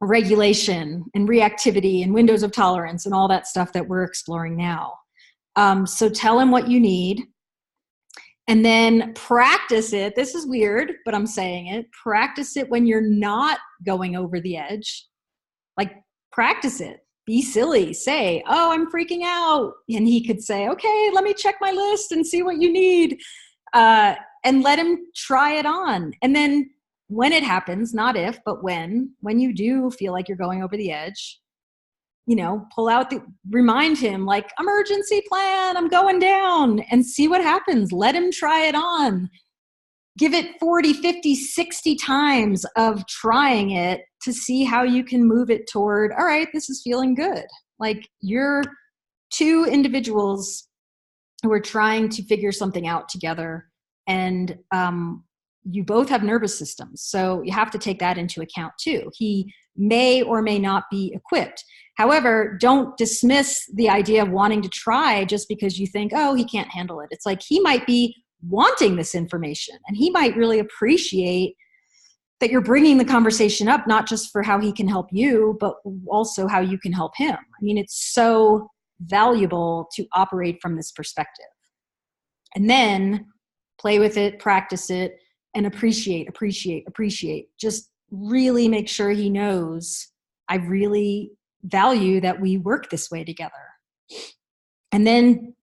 A: regulation and reactivity and windows of tolerance and all that stuff that we're exploring now. So tell him what you need and then practice it. This is weird, but I'm saying it. Practice it when you're not going over the edge. Like, practice it. Be silly. Say, oh, I'm freaking out. And he could say, okay, let me check my list and see what you need. And let him try it on. And then when it happens, not if, but when you do feel like you're going over the edge, pull out remind him like, emergency plan, I'm going down, and see what happens. Let him try it on. Give it 40, 50, 60 times of trying it to see how you can move it toward, all right, this is feeling good. Like, you're two individuals who are trying to figure something out together, and you both have nervous systems. So you have to take that into account too. He may or may not be equipped. However, don't dismiss the idea of wanting to try just because you think, oh, he can't handle it. It's like, he might be wanting this information, and he might really appreciate that you're bringing the conversation up, not just for how he can help you, but also how you can help him. I mean, it's so valuable to operate from this perspective. And then play with it, practice it, and appreciate. Just really make sure he knows, I really value that we work this way together. And then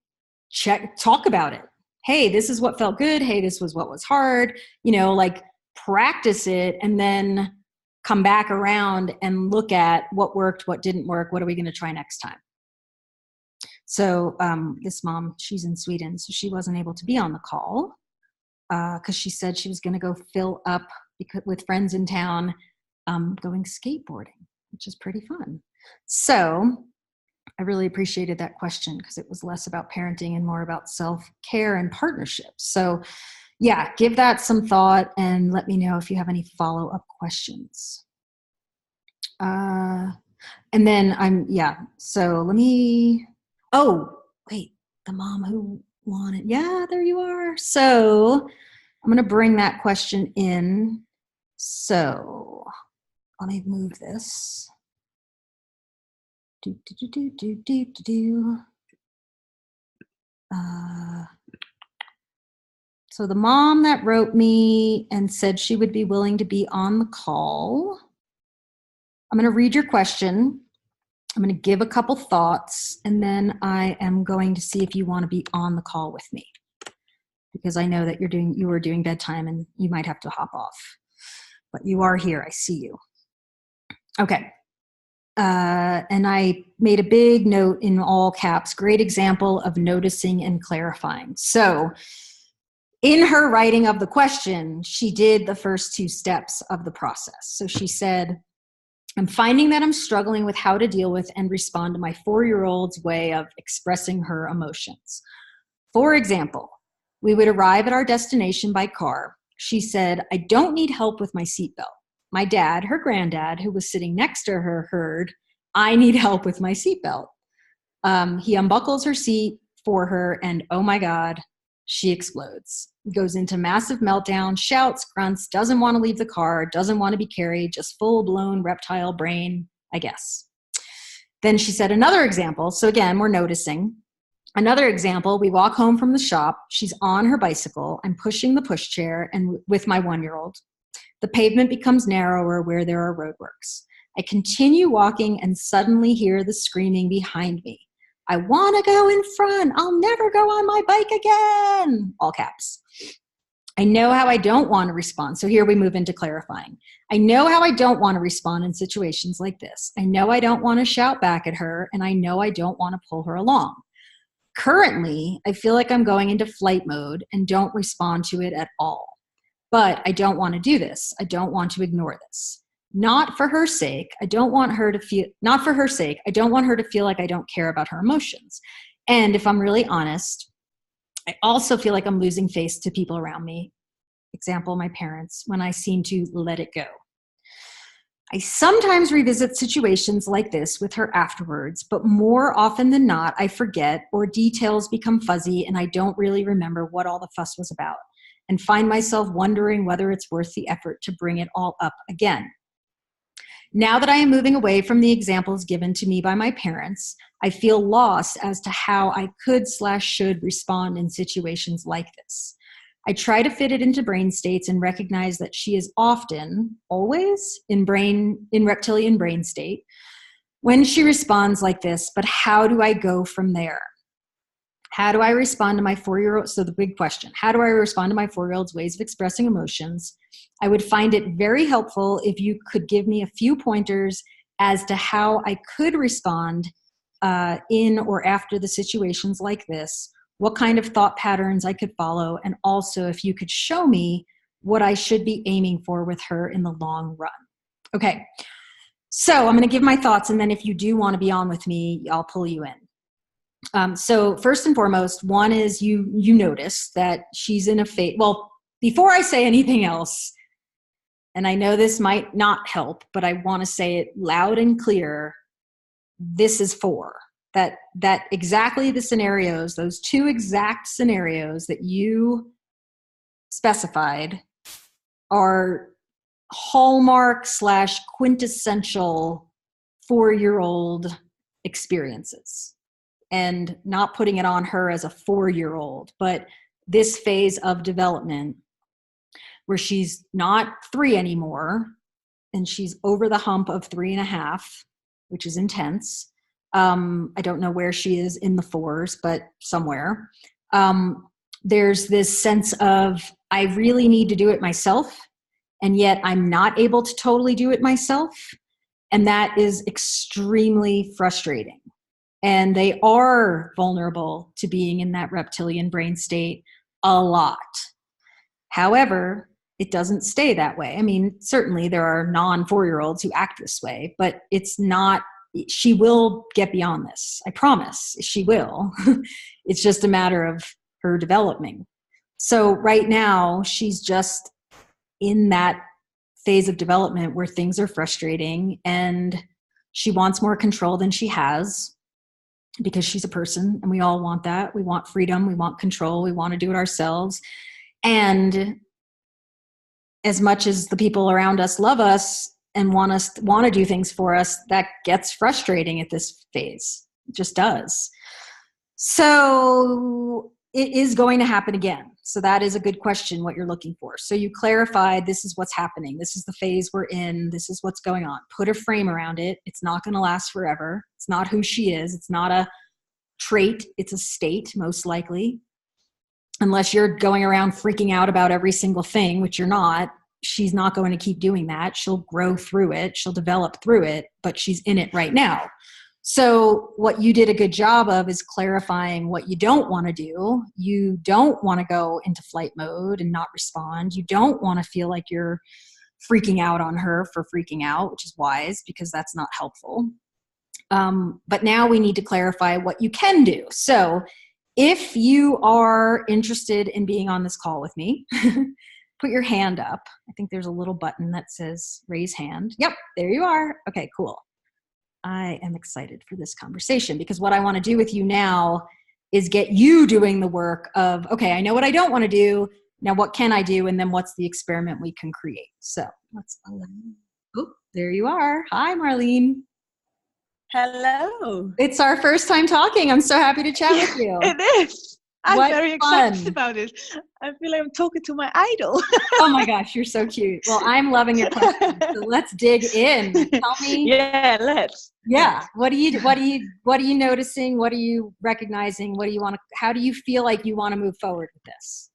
A: talk about it. Hey, this is what felt good. Hey, this was what was hard. Like, practice it, and then come back around and look at what worked, what didn't work. What are we going to try next time? So this mom, she's in Sweden, so she wasn't able to be on the call because she said she was going to go fill up with friends in town going skateboarding, which is pretty fun. So I really appreciated that question because it was less about parenting and more about self-care and partnerships. So yeah, give that some thought and let me know if you have any follow-up questions. And then so let me, oh, wait, the mom who wanted, yeah, there you are. So I'm going to bring that question in. So let me move this. So the mom that wrote me and said she would be willing to be on the call, I'm going to read your question. I'm going to give a couple thoughts, and then I am going to see if you want to be on the call with me, because I know that you were doing bedtime and you might have to hop off, but you are here. I see you. Okay. And I made a big note in all caps, great example of noticing and clarifying. So in her writing of the question, she did the first two steps of the process. So she said, I'm finding that I'm struggling with how to deal with and respond to my 4-year-old's way of expressing her emotions. For example, we would arrive at our destination by car. She said, I don't need help with my seatbelt. My dad, her granddad, who was sitting next to her, heard, I need help with my seatbelt. He unbuckles her seat for her, and oh my God, she explodes. Goes into massive meltdown, shouts, grunts, doesn't want to leave the car, doesn't want to be carried, just full-blown reptile brain, I guess. Then she said another example. So again, we're noticing. Another example, we walk home from the shop. She's on her bicycle. I'm pushing the pushchair and with my 1-year-old. The pavement becomes narrower where there are roadworks. I continue walking and suddenly hear the screaming behind me. I want to go in front. I'll never go on my bike again. All caps. I know how I don't want to respond. So here we move into clarifying. I know how I don't want to respond in situations like this. I know I don't want to shout back at her, and I know I don't want to pull her along. Currently, I feel like I'm going into flight mode and don't respond to it at all. But I don't want to do this. I don't want to ignore this. Not for her sake. I don't want her to feel, not for her sake. I don't want her to feel like I don't care about her emotions. And if I'm really honest, I also feel like I'm losing face to people around me. Example, my parents, when I seem to let it go. I sometimes revisit situations like this with her afterwards, but more often than not, I forget or details become fuzzy and I don't really remember what all the fuss was about, and find myself wondering whether it's worth the effort to bring it all up again. Now that I am moving away from the examples given to me by my parents, I feel lost as to how I could/should respond in situations like this. I try to fit it into brain states and recognize that she is often, always, in reptilian brain state when she responds like this, but how do I go from there? How do I respond to my 4-year-old? So the big question, how do I respond to my 4-year-old's ways of expressing emotions? I would find it very helpful if you could give me a few pointers as to how I could respond in or after the situations like this, what kind of thought patterns I could follow, and also if you could show me what I should be aiming for with her in the long run. Okay, so I'm going to give my thoughts, and then if you do want to be on with me, I'll pull you in. So first and foremost, one is you notice that she's in a phase. Well, before I say anything else, and I know this might not help, but I want to say it loud and clear, this is 4. That exactly the scenarios, those 2 exact scenarios that you specified are hallmark / quintessential 4-year-old experiences. And not putting it on her as a 4-year-old, but this phase of development where she's not 3 anymore and she's over the hump of 3.5, which is intense. I don't know where she is in the 4s, but somewhere. There's this sense of, I really need to do it myself, and yet I'm not able to totally do it myself. And that is extremely frustrating. And they are vulnerable to being in that reptilian brain state a lot. However, it doesn't stay that way. I mean, certainly there are non-4-year-olds who act this way, but it's not, she will get beyond this. I promise she will. It's just a matter of her developing. So right now she's just in that phase of development where things are frustrating and she wants more control than she has, because she's a person and we all want that. We want freedom. We want control. We want to do it ourselves. And as much as the people around us love us and want to do things for us, that gets frustrating at this phase. It just does. So it is going to happen again. So that is a good question, what you're looking for. So you clarified, this is what's happening. This is the phase we're in. This is what's going on. Put a frame around it. It's not going to last forever. It's not who she is. It's not a trait. It's a state, most likely. Unless you're going around freaking out about every single thing, which you're not, she's not going to keep doing that. She'll grow through it. She'll develop through it, but she's in it right now. So what you did a good job of is clarifying what you don't want to do. You don't want to go into flight mode and not respond. You don't want to feel like you're freaking out on her for freaking out, which is wise because that's not helpful. But now we need to clarify what you can do. So if you are interested in being on this call with me, put your hand up. I think there's a little button that says raise hand. Yep, there you are. Okay, cool. I am excited for this conversation because what I want to do with you now is get you doing the work of, okay, I know what I don't want to do. Now what can I do? And then what's the experiment we can create? So let's, oh, there you are. Hi, Marlene.
C: Hello.
A: It's our first time talking. I'm so happy to chat with you.
C: It is. I'm
A: What
C: very
A: fun.
C: excited about it. I feel like I'm talking to my idol.
A: Oh my gosh, you're so cute. Well, I'm loving your question. So let's dig in. Tell me.
C: Yeah, let's.
A: Yeah. What are you noticing? What are you recognizing? What do you want to, how do you feel like you want to move forward with this?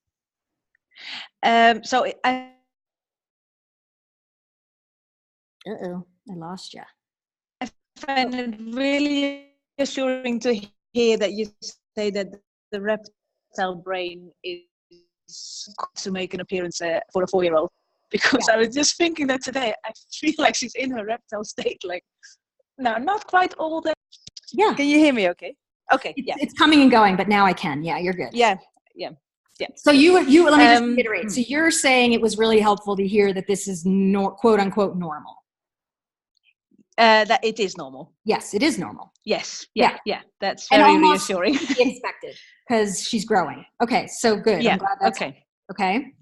C: So I
A: Uh-oh, I lost you.
C: find it really reassuring to hear that you say that the reptile brain is to make an appearance for a 4-year-old. Because I was just thinking that today. I feel like she's in her reptile state. Like, no, not quite all that.
A: Yeah.
C: Can you hear me? Okay. Okay.
A: It's coming and going, but now I can. Yeah, you're good.
C: Yeah.
A: So you let me just reiterate. So you're saying it was really helpful to hear that this is quote unquote normal.
C: That it is normal.
A: Yes, it is normal.
C: Yes. Yeah. That's
A: And
C: very
A: almost
C: reassuring.
A: to be expected because she's growing. Okay, so good.
C: Yeah.
A: I'm glad that's
C: Okay.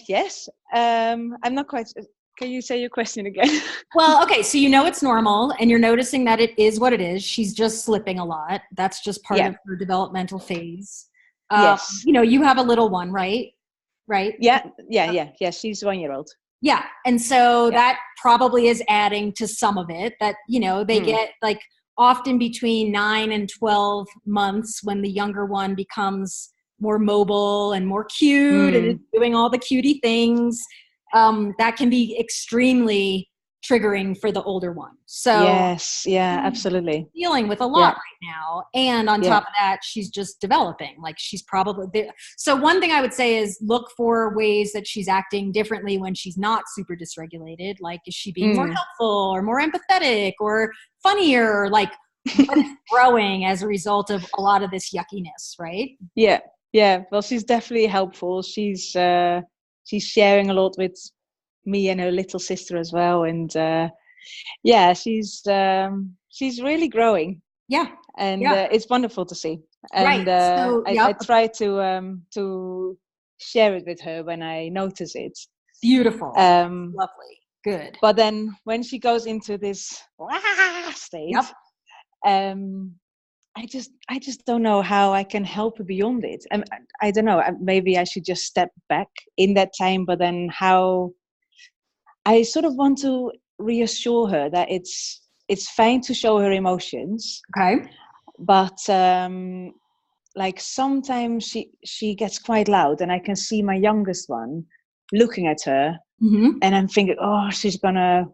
C: Yes. I'm not quite. Can you say your question again?
A: Well, okay. So you know it's normal, and you're noticing that it is what it is. She's just slipping a lot. That's just part of her developmental phase.
C: Yes.
A: You know, you have a little one, right? Right.
C: Yeah. She's 1-year-old.
A: Yeah. And so that probably is adding to some of it that, you know, they get like often between 9 and 12 months when the younger one becomes more mobile and more cute and is doing all the cutie things. That can be extremely triggering for the older one. So
C: yes, yeah, absolutely.
A: dealing with a lot right now. And on top of that, she's just developing. Like she's probably there. So one thing I would say is look for ways that she's acting differently when she's not super dysregulated. Like, is she being more helpful or more empathetic or funnier? Like what's growing as a result of a lot of this yuckiness, right?
C: Yeah. Well, she's definitely helpful. She's sharing a lot with me and her little sister as well, and she's really growing.
A: Yeah,
C: and it's wonderful to see. And
A: so,
C: I try to share it with her when I notice it.
A: Beautiful. Lovely. Good.
C: But then when she goes into this state, I just don't know how I can help her beyond it. I don't know. Maybe I should just step back in that time. But then how I sort of want to reassure her that it's fine to show her emotions.
A: Okay.
C: But like sometimes she gets quite loud, and I can see my youngest one looking at her, and I'm thinking, oh, she's gonna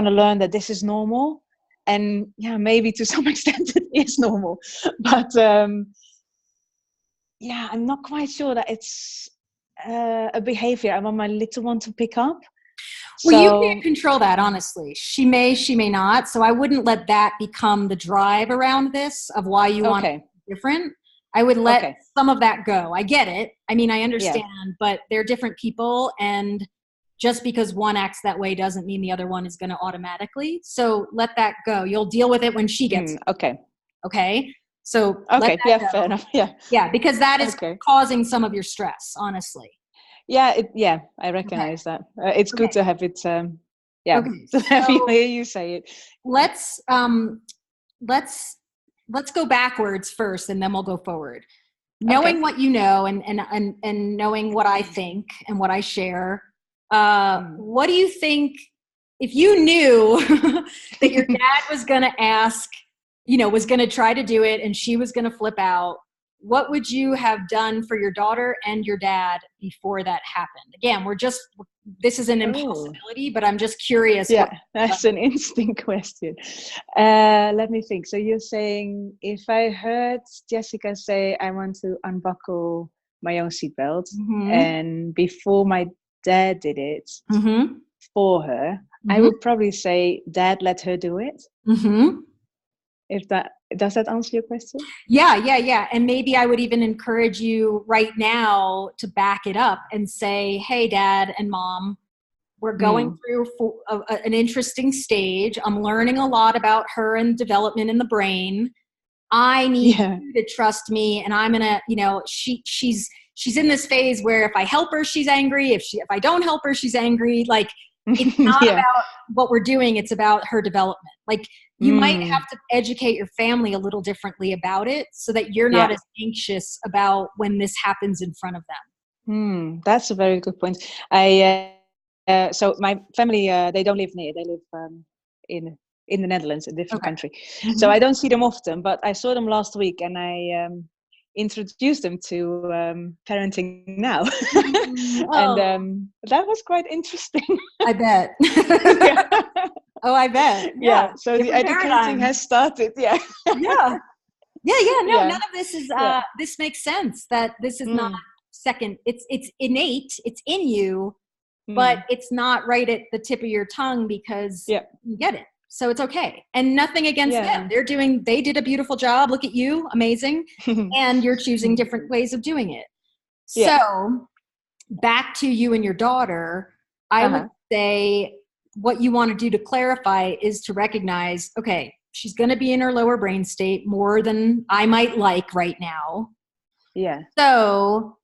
C: learn that this is normal. And yeah, maybe to some extent it is normal, but I'm not quite sure that it's a behavior I want my little one to pick up.
A: Well, you can't control that, honestly. She may not. So I wouldn't let that become the drive around this of why you want it different. I would let some of that go. I get it. I mean, I understand, but they're different people, and just because one acts that way doesn't mean the other one is going to automatically. So let that go. You'll deal with it when she gets it. Okay. So let that go.
C: Fair enough.
A: Yeah, because that is causing some of your stress, honestly.
C: Yeah, I recognize that. It's good to have it. To have you hear you say it.
A: Let's go backwards first, and then we'll go forward. Knowing what you know, and knowing what I think and what I share. What do you think if you knew that your dad was going to ask, was going to try to do it, and she was going to flip out? What would you have done for your daughter and your dad before that happened? Again, this is an impossibility, but I'm just curious.
C: Yeah, that's an interesting question. Let me think. So you're saying if I heard Jessica say, I want to unbuckle my own seatbelt, and before my dad did it for her, I would probably say, Dad, let her do it. Does that answer your question?
A: Yeah. And maybe I would even encourage you right now to back it up and say, hey, Dad and Mom, we're going through an interesting stage. I'm learning a lot about her and development in the brain. I need you to trust me, and I'm gonna, she's in this phase where if I help her, she's angry. If I don't help her, she's angry. Like, it's not about what we're doing. It's about her development. Like, you might have to educate your family a little differently about it so that you're not as anxious about when this happens in front of them.
C: That's a very good point. So my family, they don't live near. They live in the Netherlands, a different country. So I don't see them often, but I saw them last week, and I introduced them to Parenting Now. And that was quite interesting.
A: I bet. Oh, I bet.
C: Yeah. So the educating has started. Yeah.
A: No, none of this is, this makes sense, that this is not second. It's innate. It's in you, but it's not right at the tip of your tongue because you get it. So it's okay. And nothing against them. They did a beautiful job. Look at you. Amazing. And you're choosing different ways of doing it. So back to you and your daughter, I would say what you want to do to clarify is to recognize, okay, she's going to be in her lower brain state more than I might like right now.
C: Yeah.
A: So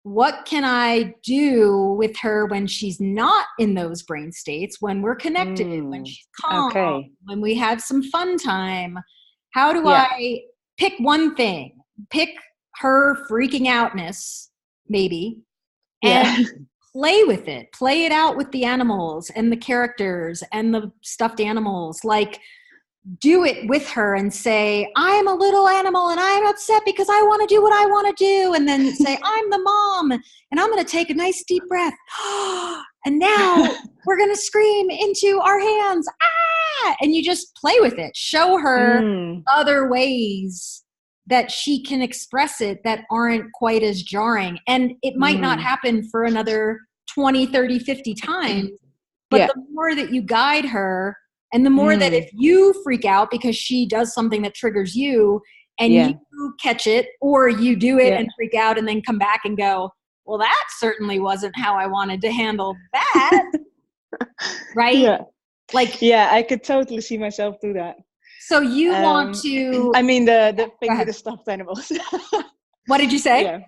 A: what can I do with her when she's not in those brain states, when we're connected, when she's calm, when we have some fun time? How do I pick one thing? Pick her freaking outness, maybe, and play with it. Play it out with the animals and the characters and the stuffed animals. Like, do it with her and say, I'm a little animal and I'm upset because I want to do what I want to do. And then say, I'm the mom and I'm going to take a nice deep breath. And now we're going to scream into our hands. Ah! And you just play with it. Show her other ways that she can express it that aren't quite as jarring. And it might not happen for another 20, 30, 50 times. But the more that you guide her, and the more that if you freak out because she does something that triggers you, and you catch it, or you do it and freak out and then come back and go, well, that certainly wasn't how I wanted to handle that. Right?
C: Yeah.
A: Like,
C: yeah, I could totally see myself do that.
A: So you want to...
C: I mean, the thing with the stuffed animals.
A: What did you say?
C: Yeah.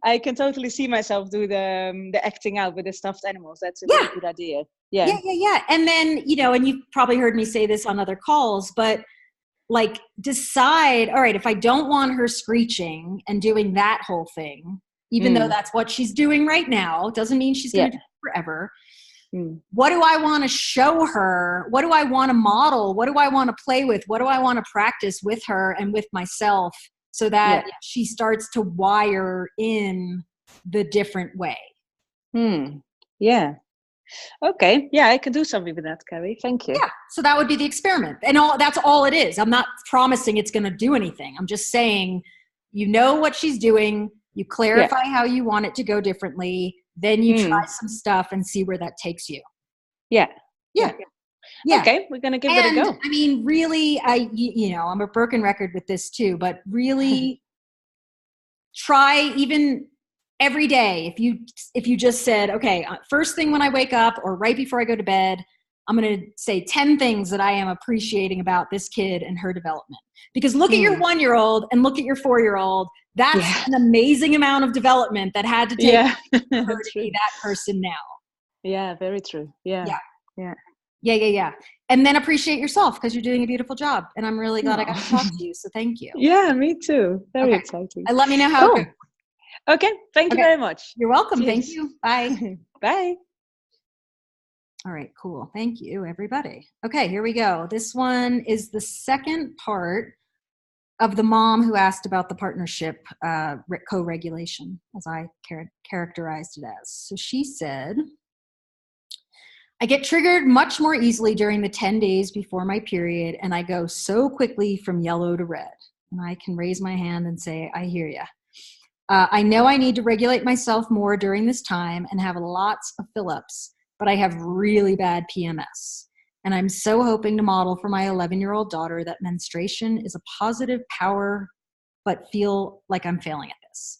C: I can totally see myself do the acting out with the stuffed animals. That's a really good idea. Yeah.
A: And then, and you've probably heard me say this on other calls, but like decide, all right, if I don't want her screeching and doing that whole thing, even though that's what she's doing right now, doesn't mean she's going to do it forever. What do I want to show her? What do I want to model? What do I want to play with? What do I want to practice with her and with myself so that she starts to wire in the different way?
C: Yeah. Okay. Yeah, I can do something with that, Carrie. Thank you.
A: Yeah. So that would be the experiment. And that's all it is. I'm not promising it's going to do anything. I'm just saying, what she's doing. You clarify how you want it to go differently. Then you try some stuff and see where that takes you. Yeah.
C: Okay, we're going to give it a go.
A: I mean, really, I'm a broken record with this too, but really try even every day. If you just said, okay, first thing when I wake up or right before I go to bed, I'm going to say 10 things that I am appreciating about this kid and her development. Because look at your 1-year-old and look at your 4-year-old. That's an amazing amount of development that had to take for her to be that person now.
C: Yeah, very true. Yeah.
A: And then appreciate yourself because you're doing a beautiful job. And I'm really glad I got to talk to you. So thank you.
C: Yeah, me too. Very exciting.
A: And let me know how it goes.
C: Okay. Thank you very much.
A: You're welcome.
C: Cheers.
A: Thank you. Bye.
C: Bye.
A: All right, cool. Thank you, everybody. Okay, here we go. This one is the second part of the mom who asked about the partnership co-regulation, as I characterized it as. So she said, I get triggered much more easily during the 10 days before my period, and I go so quickly from yellow to red. And I can raise my hand and say, I hear ya. I know I need to regulate myself more during this time and have lots of fill-ups, but I have really bad PMS. And I'm so hoping to model for my 11-year-old daughter that menstruation is a positive power, but feel like I'm failing at this.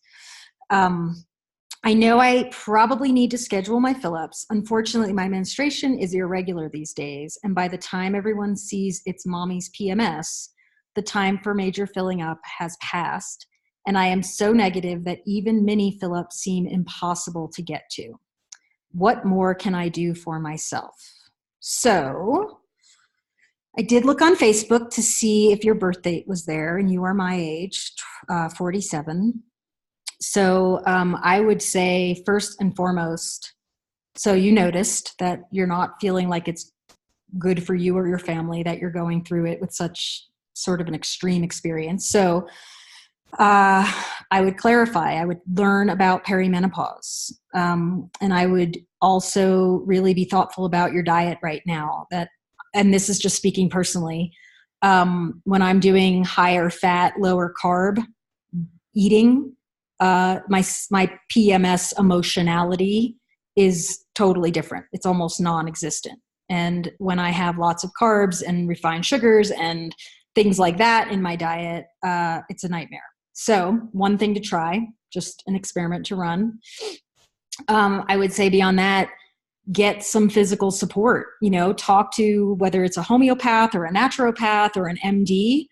A: I know I probably need to schedule my fill-ups. Unfortunately, my menstruation is irregular these days. And by the time everyone sees it's mommy's PMS, the time for major filling up has passed. And I am so negative that even mini fill-ups seem impossible to get to. What more can I do for myself? So I did look on Facebook to see if your birth date was there, and you are my age, 47. So I would say first and foremost, so you noticed that you're not feeling like it's good for you or your family, that you're going through it with such sort of an extreme experience. So I would clarify, I would learn about perimenopause. And I would also really be thoughtful about your diet right now. And this is just speaking personally. When I'm doing higher fat, lower carb eating, my PMS emotionality is totally different. It's almost non-existent. And when I have lots of carbs and refined sugars and things like that in my diet, it's a nightmare. So one thing to try, just an experiment to run. I would say beyond that, get some physical support, talk to whether it's a homeopath or a naturopath or an MD.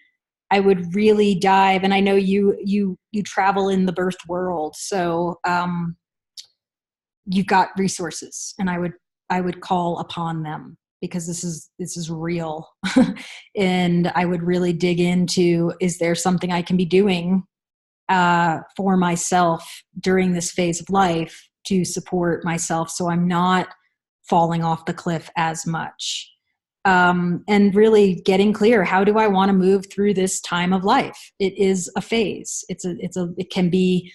A: I would really dive, and I know you travel in the birth world, so you've got resources, and I would call upon them because this is real. And I would really dig into, is there something I can be doing for myself during this phase of life to support myself so I'm not falling off the cliff as much? And really getting clear, how do I want to move through this time of life? It is a phase. It can be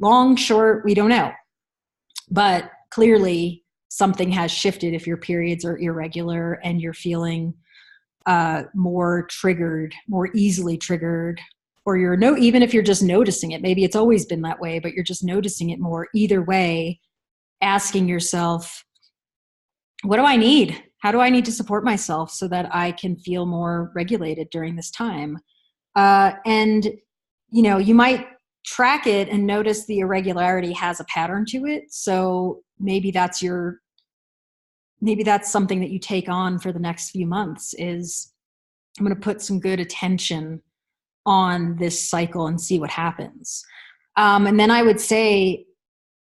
A: long, short, we don't know. But clearly something has shifted, if your periods are irregular and you're feeling more triggered, more easily triggered, or even if you're just noticing it, maybe it's always been that way, but you're just noticing it more. Either way, asking yourself, what do I need? How do I need to support myself so that I can feel more regulated during this time? And, you might track it and notice the irregularity has a pattern to it. So maybe that's something that you take on for the next few months is, I'm going to put some good attention on this cycle and see what happens. And then I would say,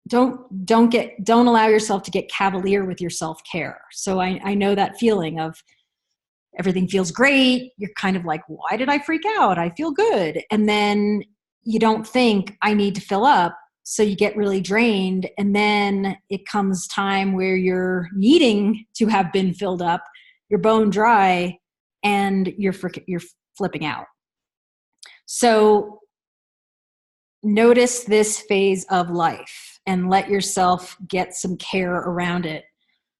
A: don't allow yourself to get cavalier with your self-care. So I know that feeling of everything feels great. You're kind of like, why did I freak out? I feel good. And then you don't think I need to fill up. So you get really drained. And then it comes time where you're needing to have been filled up, you're bone dry, and you're flipping out. So notice this phase of life and let yourself get some care around it,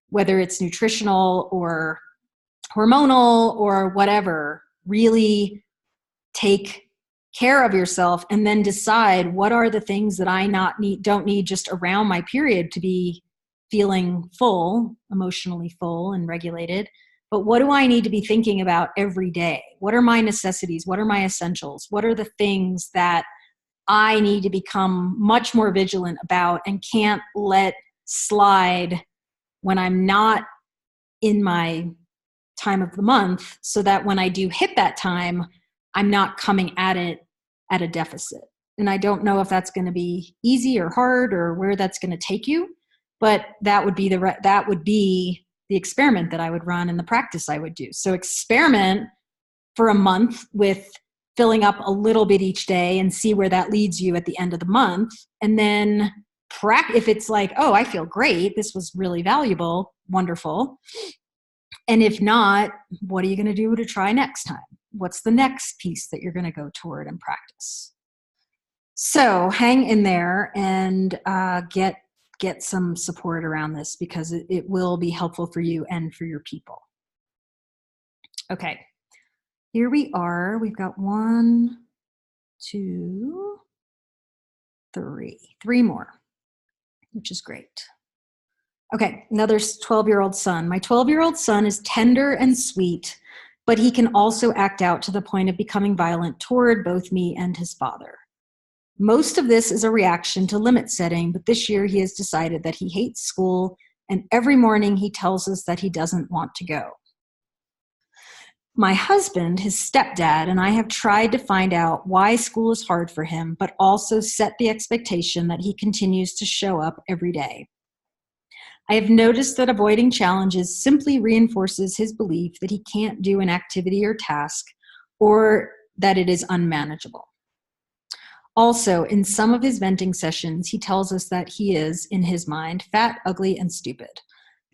A: whether it's nutritional or hormonal or whatever. Really take care of yourself and then decide, what are the things that I don't need just around my period to be feeling full, emotionally full and regulated, but what do I need to be thinking about every day? What are my necessities? What are my essentials? What are the things that I need to become much more vigilant about and can't let slide when I'm not in my time of the month, so that when I do hit that time, I'm not coming at it at a deficit. And I don't know if that's going to be easy or hard or where that's going to take you, but that would be the experiment that I would run and the practice I would do. So experiment for a month with filling up a little bit each day and see where that leads you at the end of the month. And then if it's like, oh, I feel great, this was really valuable, wonderful. And if not, what are you going to do to try next time? What's the next piece that you're going to go toward and practice? So hang in there and get some support around this, because it will be helpful for you and for your people. Okay, here we are. We've got 1, 2, 3 more, which is great. Okay, another 12-year-old son. My 12-year-old son is tender and sweet, but he can also act out to the point of becoming violent toward both me and his father. Most of this is a reaction to limit setting, but this year he has decided that he hates school, and every morning he tells us that he doesn't want to go. My husband, his stepdad, and I have tried to find out why school is hard for him, but also set the expectation that he continues to show up every day. I have noticed that avoiding challenges simply reinforces his belief that he can't do an activity or task, or that it is unmanageable. Also, in some of his venting sessions, he tells us that he is, in his mind, fat, ugly, and stupid.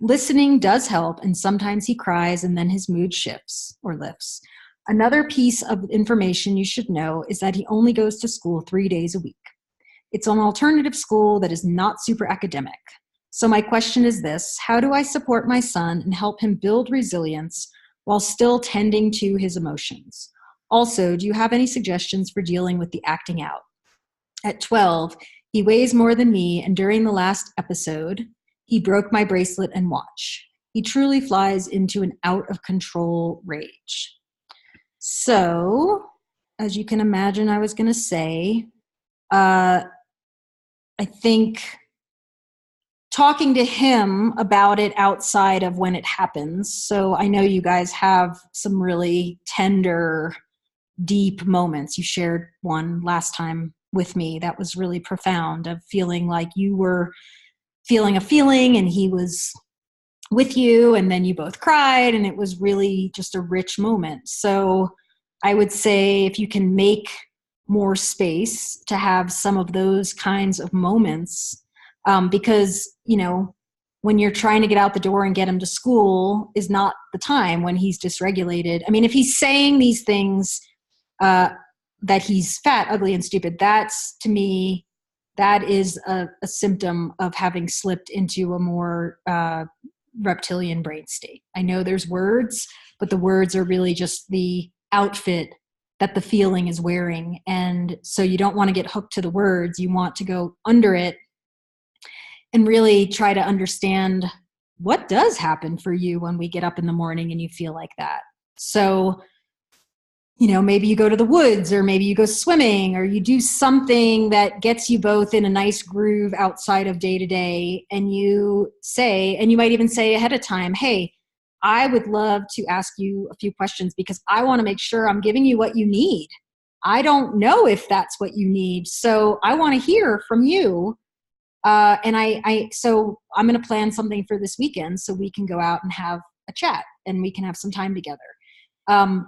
A: Listening does help, and sometimes he cries and then his mood shifts or lifts. Another piece of information you should know is that he only goes to school 3 days a week. It's an alternative school that is not super academic. So my question is this: how do I support my son and help him build resilience while still tending to his emotions? Also, do you have any suggestions for dealing with the acting out? At 12, he weighs more than me, and during the last episode, he broke my bracelet and watch. He truly flies into an out-of-control rage. So, as you can imagine, I was going to say, I think talking to him about it outside of when it happens. So I know you guys have some really tender, deep moments. You shared one last time with me that was really profound, of feeling like you were feeling a feeling and he was with you, and then you both cried, and it was really just a rich moment. So I would say if you can make more space to have some of those kinds of moments, because, when you're trying to get out the door and get him to school is not the time when he's dysregulated. I mean, if he's saying these things, that he's fat, ugly, and stupid, that's, to me, that is a symptom of having slipped into a more reptilian brain state. I know there's words, but the words are really just the outfit that the feeling is wearing. And so you don't want to get hooked to the words. You want to go under it and really try to understand what does happen for you when we get up in the morning and you feel like that. So, maybe you go to the woods, or maybe you go swimming, or you do something that gets you both in a nice groove outside of day to day. And you might even say ahead of time, hey, I would love to ask you a few questions because I want to make sure I'm giving you what you need. I don't know if that's what you need. So I want to hear from you. So I'm going to plan something for this weekend so we can go out and have a chat and we can have some time together.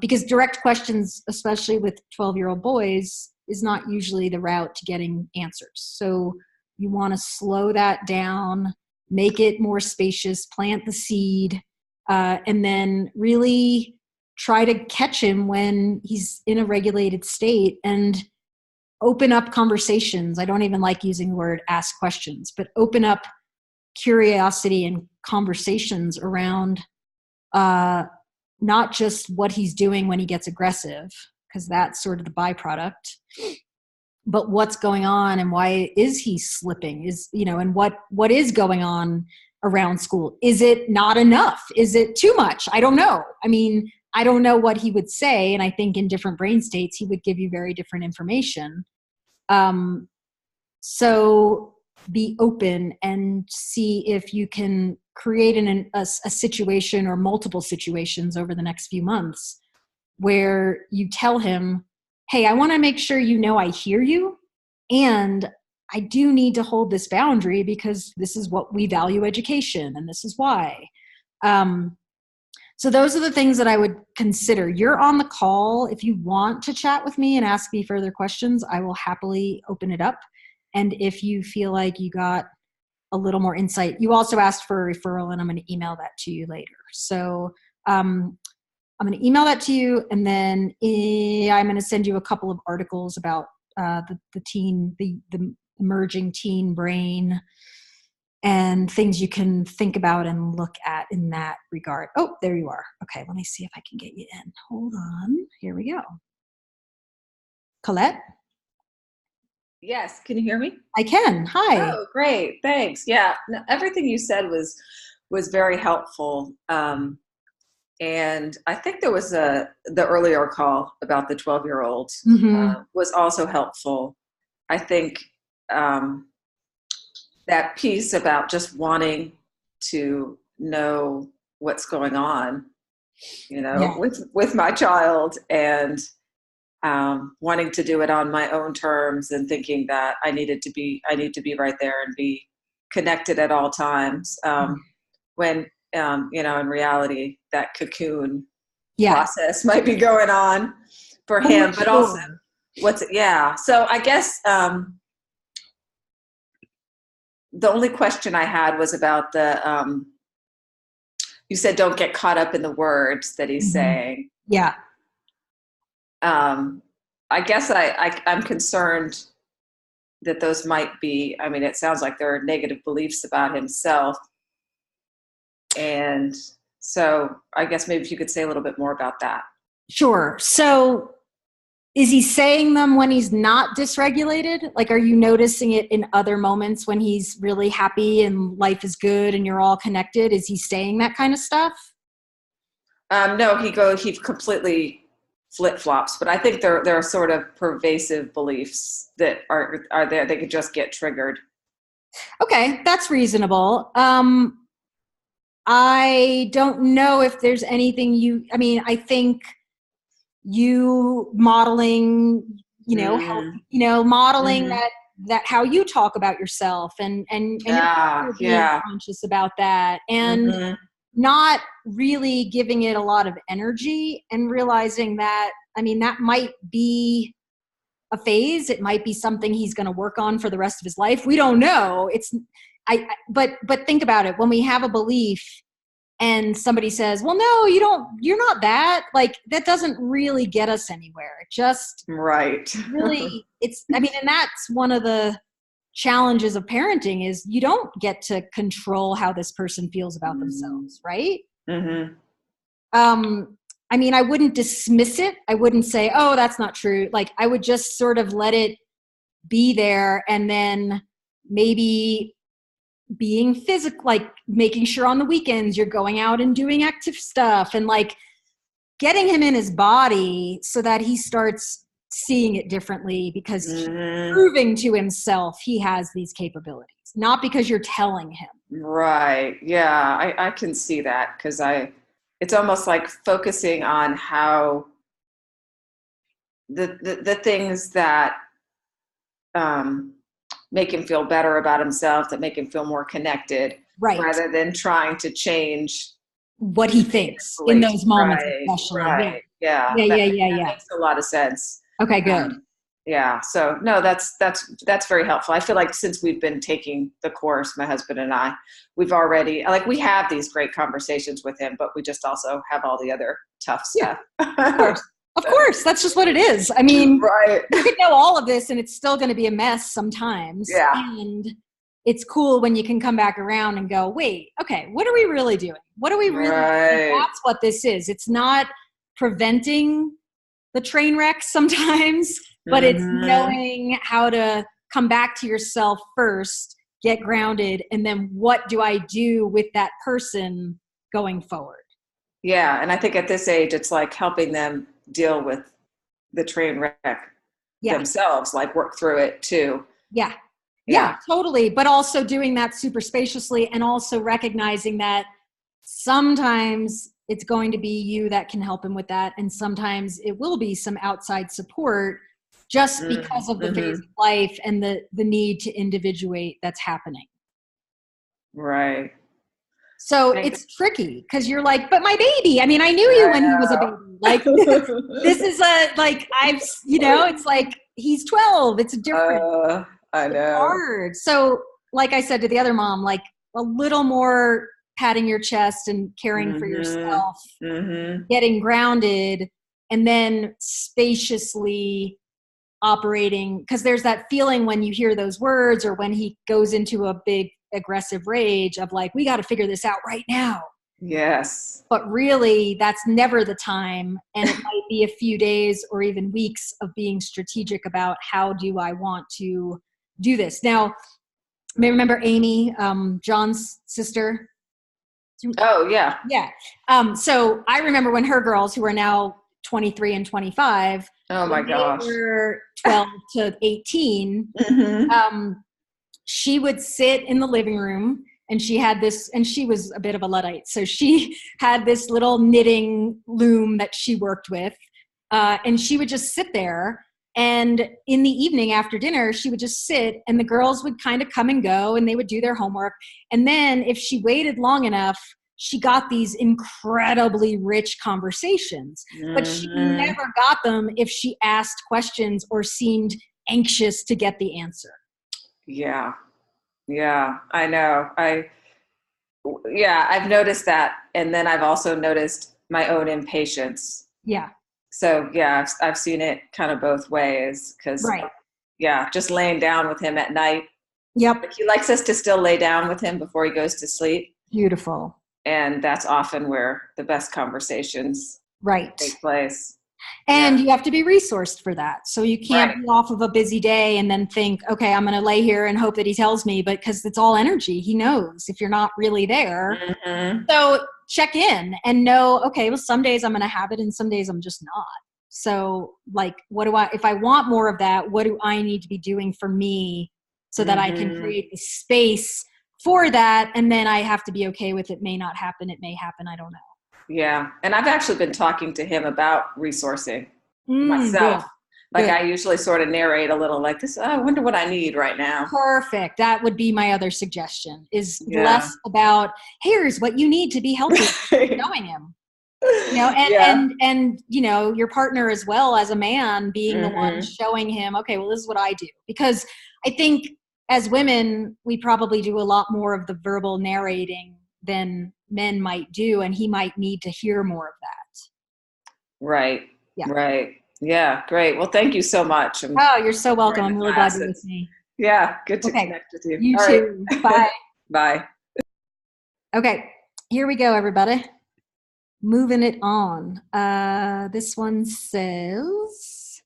A: Because direct questions, especially with 12-year-old boys, is not usually the route to getting answers. So you want to slow that down, make it more spacious, plant the seed, and then really try to catch him when he's in a regulated state and open up conversations. I don't even like using the word ask questions, but open up curiosity and conversations around not just what he's doing when he gets aggressive, because that's sort of the byproduct, but what's going on and why is he slipping, and what is going on around school. Is it not enough? Is it too much? I don't know. I don't know what he would say. And I think in different brain states, he would give you very different information. So be open and see if you can create a situation or multiple situations over the next few months where you tell him, hey, I want to make sure I hear you, and I do need to hold this boundary because this is what we value education and this is why. So those are the things that I would consider. You're on the call. If you want to chat with me and ask me further questions, I will happily open it up. And if you feel like you got a little more insight, you also asked for a referral, and I'm going to email that to you later. So I'm going to email that to you, and then I'm going to send you a couple of articles about the emerging teen brain and things you can think about and look at in that regard. Oh, there you are. Okay, let me see if I can get you in. Hold on. Here we go. Colette?
D: Yes, can you hear me?
A: I can. Hi.
D: Oh, great. Thanks. Yeah, no, everything you said was very helpful. And I think there was the earlier call about the 12-year-old was also helpful. I think that piece about just wanting to know what's going on, with my child, and wanting to do it on my own terms, and thinking that I need to be right there and be connected at all times. When in reality, that cocoon process might be going on for him, but also So I guess the only question I had was about you said don't get caught up in the words that he's saying.
A: Yeah.
D: I guess I'm concerned that those might be, it sounds like there are negative beliefs about himself. And so I guess maybe if you could say a little bit more about that.
A: Sure. So is he saying them when he's not dysregulated? Like, are you noticing it in other moments when he's really happy and life is good and you're all connected? Is he saying that kind of stuff?
D: No, he completely flip-flops, but I think there are sort of pervasive beliefs that are there. They could just get triggered.
A: Okay, that's reasonable. I don't know if there's anything I think you modeling, modeling that how you talk about yourself and you're being conscious about that, and not really giving it a lot of energy, and realizing that, that might be a phase. It might be something he's going to work on for the rest of his life. We don't know. But think about it. When we have a belief and somebody says, well, no, you're not that, like, that doesn't really get us anywhere. It just
D: right.
A: really, and that's one of the challenges of parenting is you don't get to control how this person feels about themselves, right?
D: Mm-hmm.
A: I mean, I wouldn't dismiss it. I wouldn't say, oh, that's not true. Like, I would just sort of let it be there, and then maybe being physical, like making sure on the weekends you're going out and doing active stuff, and like getting him in his body so that he starts seeing it differently, because he's proving to himself he has these capabilities, not because you're telling him.
D: Right. Yeah, I can see that, because it's almost like focusing on how the things that make him feel better about himself, that make him feel more connected,
A: right,
D: rather than trying to change
A: what he thinks in those moments,
D: right,
A: especially.
D: Right. Yeah.
A: Yeah.
D: That makes a lot of sense.
A: Okay, good.
D: Yeah. So no, that's very helpful. I feel like since we've been taking the course, my husband and I, we've already, like, we have these great conversations with him, but we just also have all the other tough stuff.
A: Yeah, of course. That's just what it is. I mean,
D: right.
A: You could know all of this and it's still going to be a mess sometimes.
D: Yeah.
A: And it's cool when you can come back around and go, wait, okay, what are we really doing? What are we really doing? That's what this is. It's not preventing the train wreck sometimes, but it's knowing how to come back to yourself first, get grounded, and then what do I do with that person going forward?
D: Yeah. And I think at this age, it's like helping them deal with the train wreck themselves, like work through it too.
A: Yeah, totally. But also doing that super spaciously, and also recognizing that sometimes it's going to be you that can help him with that. And sometimes it will be some outside support, just because of the phase of life and the need to individuate that's happening.
D: Right.
A: So it's tricky, because you're like, but my baby, I mean, I knew you when he was a baby. Like, this is it's like, he's 12. It's different.
D: I know.
A: It's hard. So like I said to the other mom, like a little more patting your chest and caring for yourself, getting grounded, and then spaciously operating, because there's that feeling when you hear those words, or when he goes into a big aggressive rage of like, we got to figure this out right now.
D: Yes.
A: But really, that's never the time. And it might be a few days or even weeks of being strategic about, how do I want to do this? Now, you may remember Amy, John's sister.
D: Oh, yeah.
A: Yeah. So I remember when her girls, who are now 23 and 25,
D: oh my gosh,
A: they were 12 to 18, she would sit in the living room, and she had this, and she was a bit of a Luddite, so she had this little knitting loom that she worked with, and she would just sit there, and in the evening after dinner, she would just sit, and the girls would kind of come and go, and they would do their homework, and then if she waited long enough, she got these incredibly rich conversations, but she never got them if she asked questions or seemed anxious to get the answer.
D: Yeah. Yeah, I know. I've noticed that. And then I've also noticed my own impatience.
A: Yeah.
D: So yeah, I've seen it kind of both ways, because just laying down with him at night.
A: Yep.
D: Like, he likes us to still lay down with him before he goes to sleep.
A: Beautiful.
D: And that's often where the best conversations take place.
A: And you have to be resourced for that. So you can't be off of a busy day and then think, okay, I'm going to lay here and hope that he tells me, because it's all energy. He knows if you're not really there. So check in and know, okay, well, some days I'm going to have it and some days I'm just not. So like, if I want more of that, what do I need to be doing for me so that I can create the space for that? And then I have to be okay with it may not happen. It may happen. I don't know. Yeah.
D: And I've actually been talking to him about resourcing myself. Good. I usually sort of narrate a little like this. I wonder what I need right now.
A: Perfect. That would be my other suggestion, is less about, here's what you need to be healthy, knowing him, and, your partner as well, as a man, being the one showing him, okay, well, this is what I do. Because I think as women, we probably do a lot more of the verbal narrating than men might do, and he might need to hear more of that.
D: Right. Yeah. Right. Yeah. Great. Well, thank you so much.
A: You're so welcome. I'm really glad you're with me.
D: Yeah, good to
A: Okay.
D: connect with you.
A: You
D: All
A: too.
D: right.
A: Bye.
D: Bye.
A: Okay, here we go, everybody. Moving it on. This one says,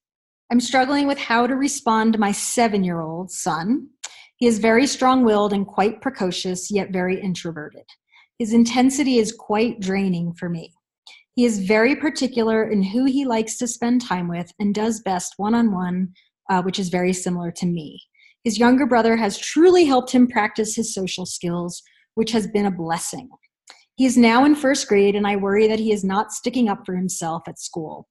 A: I'm struggling with how to respond to my 7-year-old son. He is very strong-willed and quite precocious, yet very introverted. His intensity is quite draining for me. He is very particular in who he likes to spend time with and does best one-on-one, which is very similar to me. His younger brother has truly helped him practice his social skills, which has been a blessing. He is now in 1st grade, and I worry that he is not sticking up for himself at school.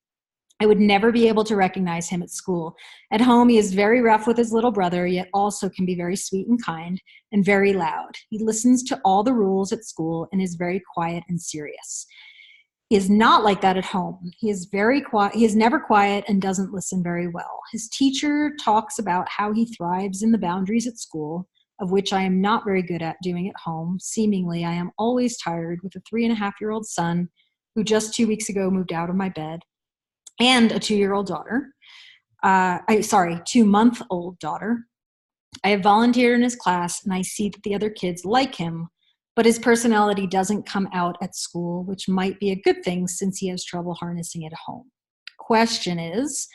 A: I would never be able to recognize him at school. At home, he is very rough with his little brother, yet also can be very sweet and kind and very loud. He listens to all the rules at school and is very quiet and serious. He is not like that at home. He is very quiet. He is never quiet and doesn't listen very well. His teacher talks about how he thrives in the boundaries at school, of which I am not very good at doing at home. Seemingly, I am always tired with a 3.5-year-old son who just 2 weeks ago moved out of my bed, and a 2-year-old daughter. 2-month-old daughter. I have volunteered in his class, and I see that the other kids like him, but his personality doesn't come out at school, which might be a good thing since he has trouble harnessing it at home. Question is,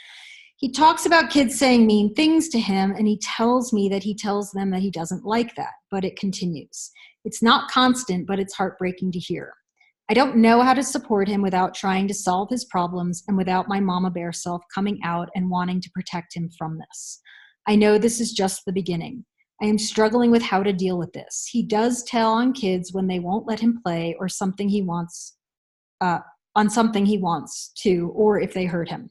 A: he talks about kids saying mean things to him, and he tells me that he tells them that he doesn't like that, but it continues. It's not constant, but it's heartbreaking to hear. I don't know how to support him without trying to solve his problems and without my mama bear self coming out and wanting to protect him from this. I know this is just the beginning. I am struggling with how to deal with this. He does tell on kids when they won't let him play or something he wants, on something he wants to, or if they hurt him.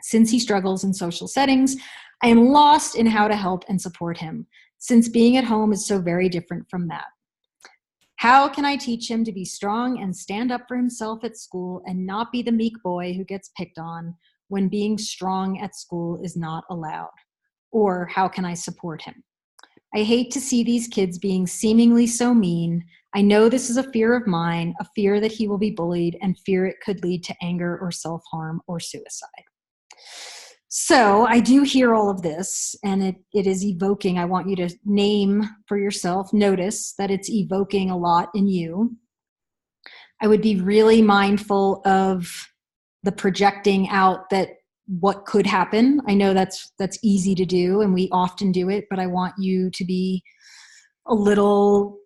A: Since he struggles in social settings, I am lost in how to help and support him, since being at home is so very different from that. How can I teach him to be strong and stand up for himself at school and not be the meek boy who gets picked on when being strong at school is not allowed? Or how can I support him? I hate to see these kids being seemingly so mean. I know this is a fear of mine, a fear that he will be bullied, and fear it could lead to anger or self-harm or suicide. So I do hear all of this, and it is evoking. I want you to name for yourself, notice that it's evoking a lot in you. I would be really mindful of the projecting out that what could happen. I know that's easy to do, and we often do it, but I want you to be a little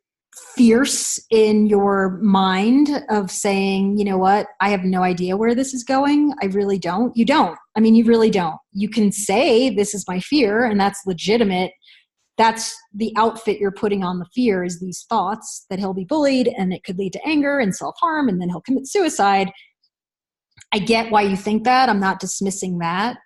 A: fierce in your mind of saying, you know what, I have no idea where this is going. I really don't. You don't. I mean, you really don't. You can say, this is my fear, and that's legitimate. That's the outfit you're putting on the fear, is these thoughts that he'll be bullied and it could lead to anger and self-harm and then he'll commit suicide. I get why you think that. I'm not dismissing that.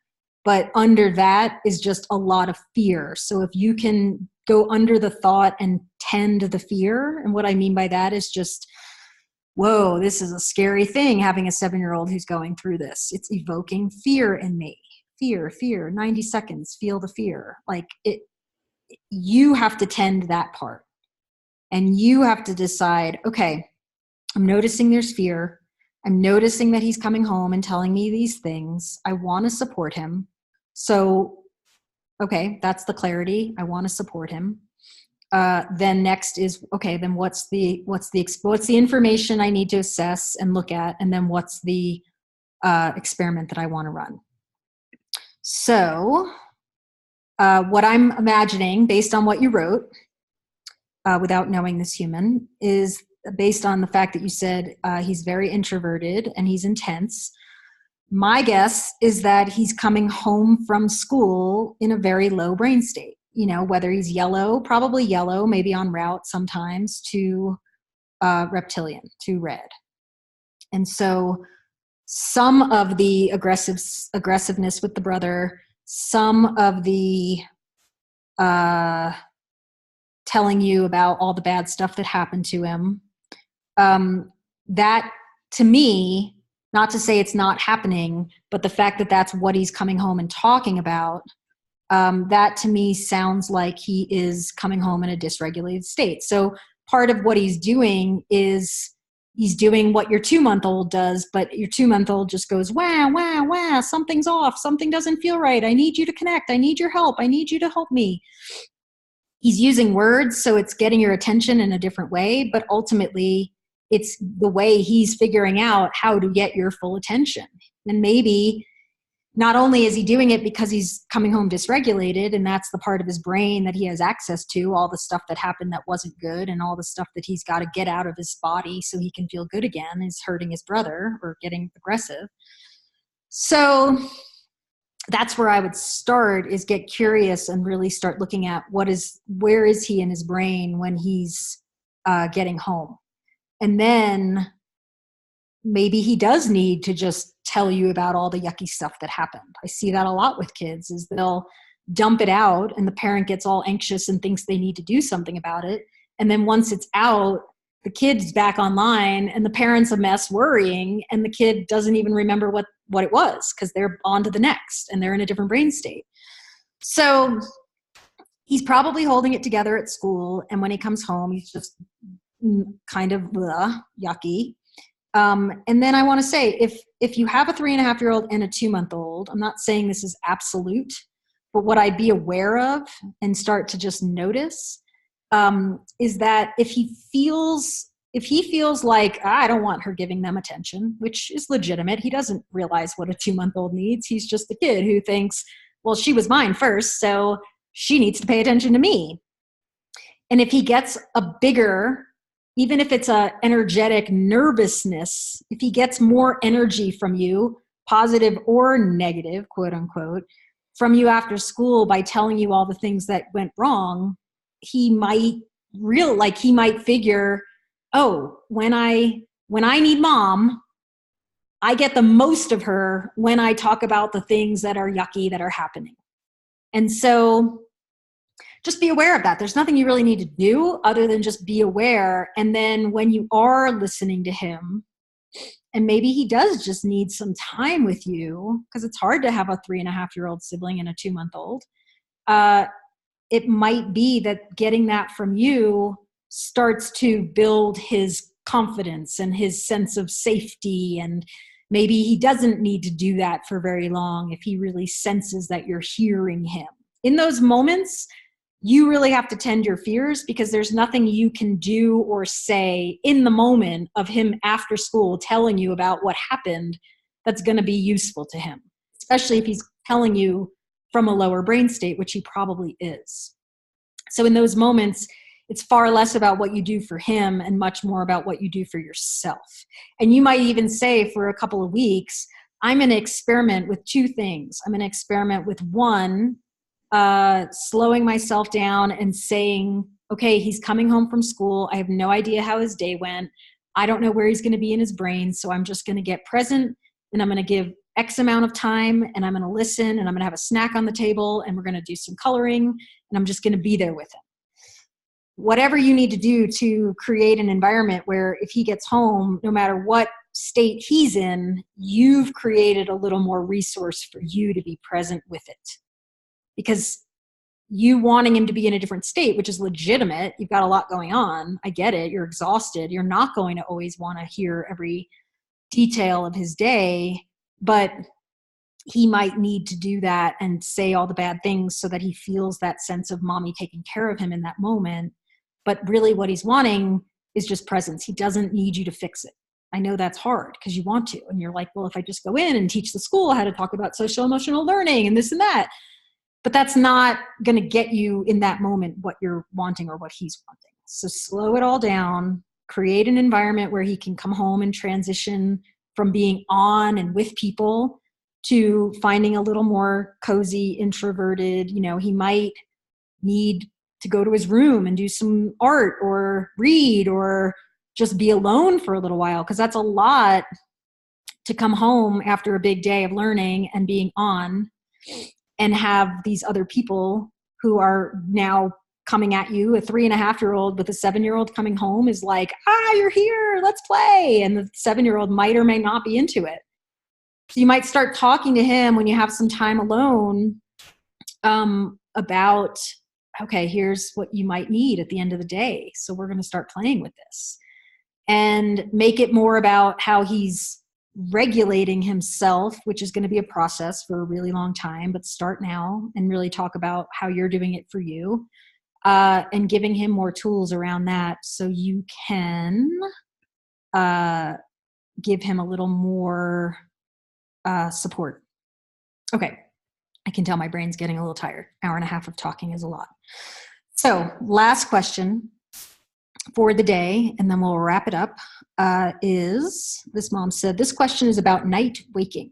A: But under that is just a lot of fear. So if you can go under the thought and tend the fear, and what I mean by that is just, whoa, this is a scary thing, having a 7-year-old who's going through this. It's evoking fear in me. Fear, 90 seconds, feel the fear. Like it, you have to tend that part. And you have to decide, okay, I'm noticing there's fear. I'm noticing that he's coming home and telling me these things. I want to support him. So, okay, that's the clarity. I want to support him. Then next is, okay, then what's the information I need to assess and look at, and then what's the experiment that I want to run. So, what I'm imagining, based on what you wrote, without knowing this human, is based on the fact that you said he's very introverted and he's intense. My guess is that he's coming home from school in a very low brain state. You know, whether he's yellow, probably yellow, maybe en route sometimes to reptilian, to red. And so some of the aggressiveness with the brother, some of the telling you about all the bad stuff that happened to him, that to me, not to say it's not happening, but the fact that that's what he's coming home and talking about, that to me sounds like he is coming home in a dysregulated state. So part of what he's doing is he's doing what your 2-month-old does, but your 2-month-old just goes, wah, wah, wah, something's off. Something doesn't feel right. I need you to connect. I need your help. I need you to help me. He's using words, so it's getting your attention in a different way, but ultimately it's the way he's figuring out how to get your full attention. And maybe not only is he doing it because he's coming home dysregulated, and that's the part of his brain that he has access to, all the stuff that happened that wasn't good and all the stuff that he's got to get out of his body so he can feel good again, is hurting his brother or getting aggressive. So that's where I would start, is get curious and really start looking at where is he in his brain when he's getting home. And then maybe he does need to just tell you about all the yucky stuff that happened. I see that a lot with kids, is they'll dump it out and the parent gets all anxious and thinks they need to do something about it. And then once it's out, the kid's back online and the parent's a mess worrying, and the kid doesn't even remember what it was because they're on to the next and they're in a different brain state. So he's probably holding it together at school, and when he comes home, he's just kind of yucky. And then I want to say, if you have a 3.5-year-old and a 2-month-old, I'm not saying this is absolute, but what I'd be aware of and start to just notice is that if he feels like, I don't want her giving them attention, which is legitimate. He doesn't realize what a 2-month-old needs. He's just a kid who thinks, well, she was mine first, so she needs to pay attention to me. And if he gets a bigger, even if it's a energetic nervousness, if he gets more energy from you, positive or negative, quote unquote, from you after school by telling you all the things that went wrong, he might figure, oh, when I need mom, I get the most of her when I talk about the things that are yucky that are happening. And so just be aware of that. There's nothing you really need to do other than just be aware. And then when you are listening to him, and maybe he does just need some time with you, because it's hard to have a 3.5-year-old sibling and a 2-month-old. It might be that getting that from you starts to build his confidence and his sense of safety. And maybe he doesn't need to do that for very long if he really senses that you're hearing him. In those moments, you really have to tend your fears, because there's nothing you can do or say in the moment of him after school telling you about what happened that's going to be useful to him, especially if he's telling you from a lower brain state, which he probably is. So in those moments, it's far less about what you do for him and much more about what you do for yourself. And you might even say, for a couple of weeks, I'm going to experiment with 2 things. I'm going to experiment with, one, slowing myself down and saying, okay, he's coming home from school. I have no idea how his day went. I don't know where he's going to be in his brain. So I'm just going to get present, and I'm going to give X amount of time, and I'm going to listen, and I'm going to have a snack on the table, and we're going to do some coloring, and I'm just going to be there with him. Whatever you need to do to create an environment where if he gets home, no matter what state he's in, you've created a little more resource for you to be present with it. Because you wanting him to be in a different state, which is legitimate, you've got a lot going on. I get it. You're exhausted. You're not going to always want to hear every detail of his day, but he might need to do that and say all the bad things so that he feels that sense of mommy taking care of him in that moment. But really what he's wanting is just presence. He doesn't need you to fix it. I know that's hard because you want to. And you're like, well, if I just go in and teach the school how to talk about social emotional learning and this and that, but that's not going to get you in that moment what you're wanting or what he's wanting. So slow it all down, create an environment where he can come home and transition from being on and with people to finding a little more cozy, introverted. He might need to go to his room and do some art or read or just be alone for a little while, because that's a lot to come home after a big day of learning and being on and have these other people who are now coming at you. A 3.5-year-old with a 7-year-old coming home is like, you're here, let's play. And the 7-year-old might or may not be into it. So you might start talking to him when you have some time alone about, okay, here's what you might need at the end of the day. So we're going to start playing with this. and make it more about how he's regulating himself, which is going to be a process for a really long time, but start now and really talk about how you're doing it for you, and giving him more tools around that so you can give him a little more support. Okay. I can tell my brain's getting a little tired. Hour and a half of talking is a lot. So last question for the day, and then we'll wrap it up, is this mom said, this question is about night waking.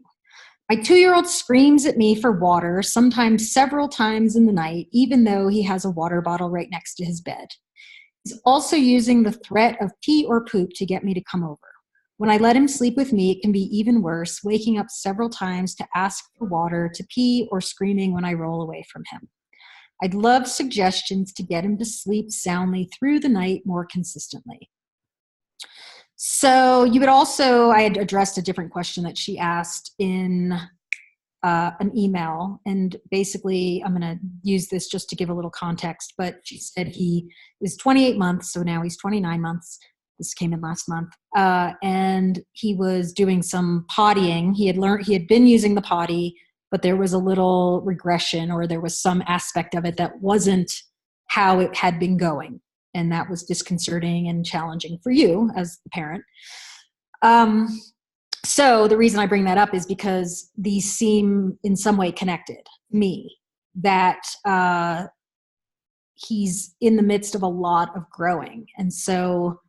A: My 2-year-old screams at me for water, sometimes several times in the night, even though he has a water bottle right next to his bed. He's also using the threat of pee or poop to get me to come over. When I let him sleep with me, it can be even worse, waking up several times to ask for water, to pee, or screaming when I roll away from him. I'd love suggestions to get him to sleep soundly through the night more consistently. So you would also, I had addressed a different question that she asked in an email, and basically I'm going to use this just to give a little context, but she said he was 28 months, so now he's 29 months. This came in last month, and he was doing some pottying. He had been using the potty, but there was a little regression, or there was some aspect of it that wasn't how it had been going. And that was disconcerting and challenging for you as the parent. So the reason I bring that up is because these seem in some way connected to me, that he's in the midst of a lot of growing. And so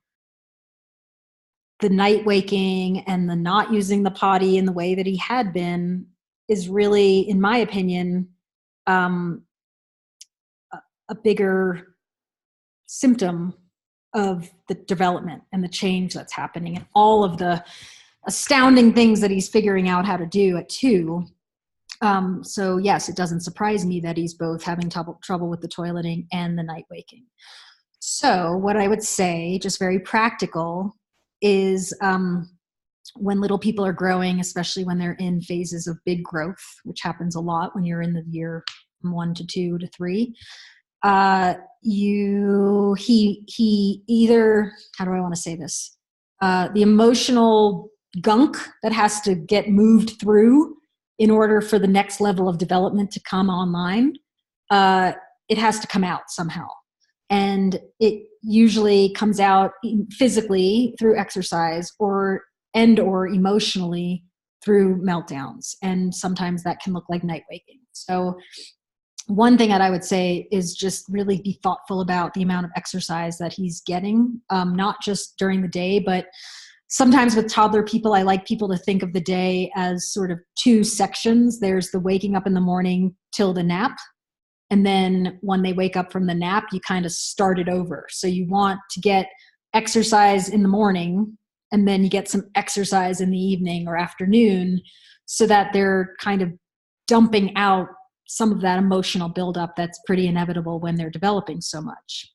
A: the night waking and the not using the potty in the way that he had been is really, in my opinion, a bigger symptom of the development and the change that's happening and all of the astounding things that he's figuring out how to do at 2. So yes, it doesn't surprise me that he's both having trouble with the toileting and the night waking. So what I would say, just very practical, is when little people are growing, especially when they're in phases of big growth, which happens a lot when you're in the year from 1 to 2 to 3, he either, how do I want to say this? The emotional gunk that has to get moved through in order for the next level of development to come online, it has to come out somehow. And it usually comes out physically through exercise or emotionally through meltdowns. And sometimes that can look like night waking. So one thing that I would say is just really be thoughtful about the amount of exercise that he's getting, not just during the day, but sometimes with toddler people, I like people to think of the day as sort of 2 sections. There's the waking up in the morning till the nap. And then when they wake up from the nap, you kind of start it over. So you want to get exercise in the morning, and then you get some exercise in the evening or afternoon, so that they're kind of dumping out some of that emotional buildup that's pretty inevitable when they're developing so much.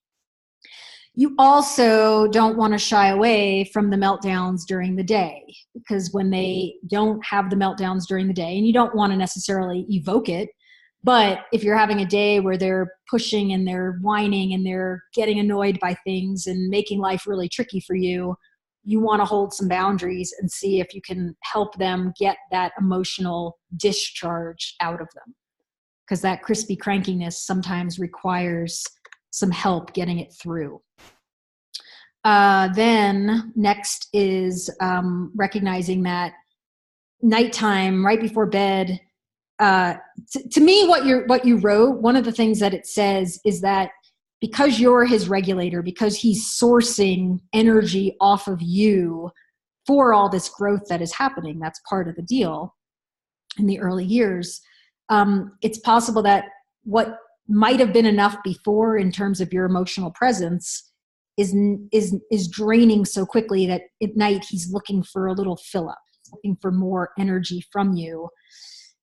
A: You also don't want to shy away from the meltdowns during the day, because when they don't have the meltdowns during the day, and you don't want to necessarily evoke it, but if you're having a day where they're pushing and they're whining and they're getting annoyed by things and making life really tricky for you, you want to hold some boundaries and see if you can help them get that emotional discharge out of them. Because that crispy crankiness sometimes requires some help getting it through. Then next is recognizing that nighttime, right before bed, to me, what you wrote, one of the things that it says is that because you're his regulator, because he's sourcing energy off of you for all this growth that is happening, that's part of the deal in the early years. It's possible that what might have been enough before in terms of your emotional presence is draining so quickly that at night he's looking for a little fill up, looking for more energy from you.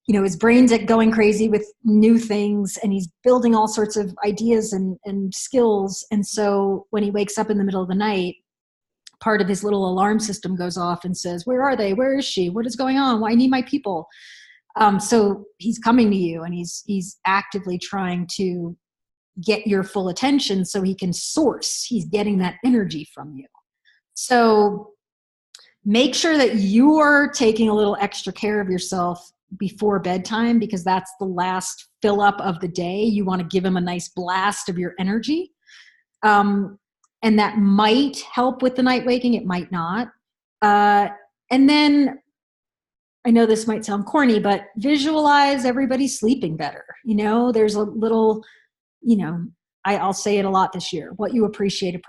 A: You know, his brain's going crazy with new things, and he's building all sorts of ideas and skills. And so when he wakes up in the middle of the night, part of his little alarm system goes off and says, where are they? Where is she? What is going on? Why I need my people? So he's coming to you, and he's actively trying to get your full attention so he can source. He's getting that energy from you. So make sure that you're taking a little extra care of yourself before bedtime, because that's the last fill up of the day. You want to give him a nice blast of your energy. And that might help with the night waking. It might not. And then I know this might sound corny, but visualize everybody sleeping better. There's a little, I'll say it a lot this year. What you appreciate.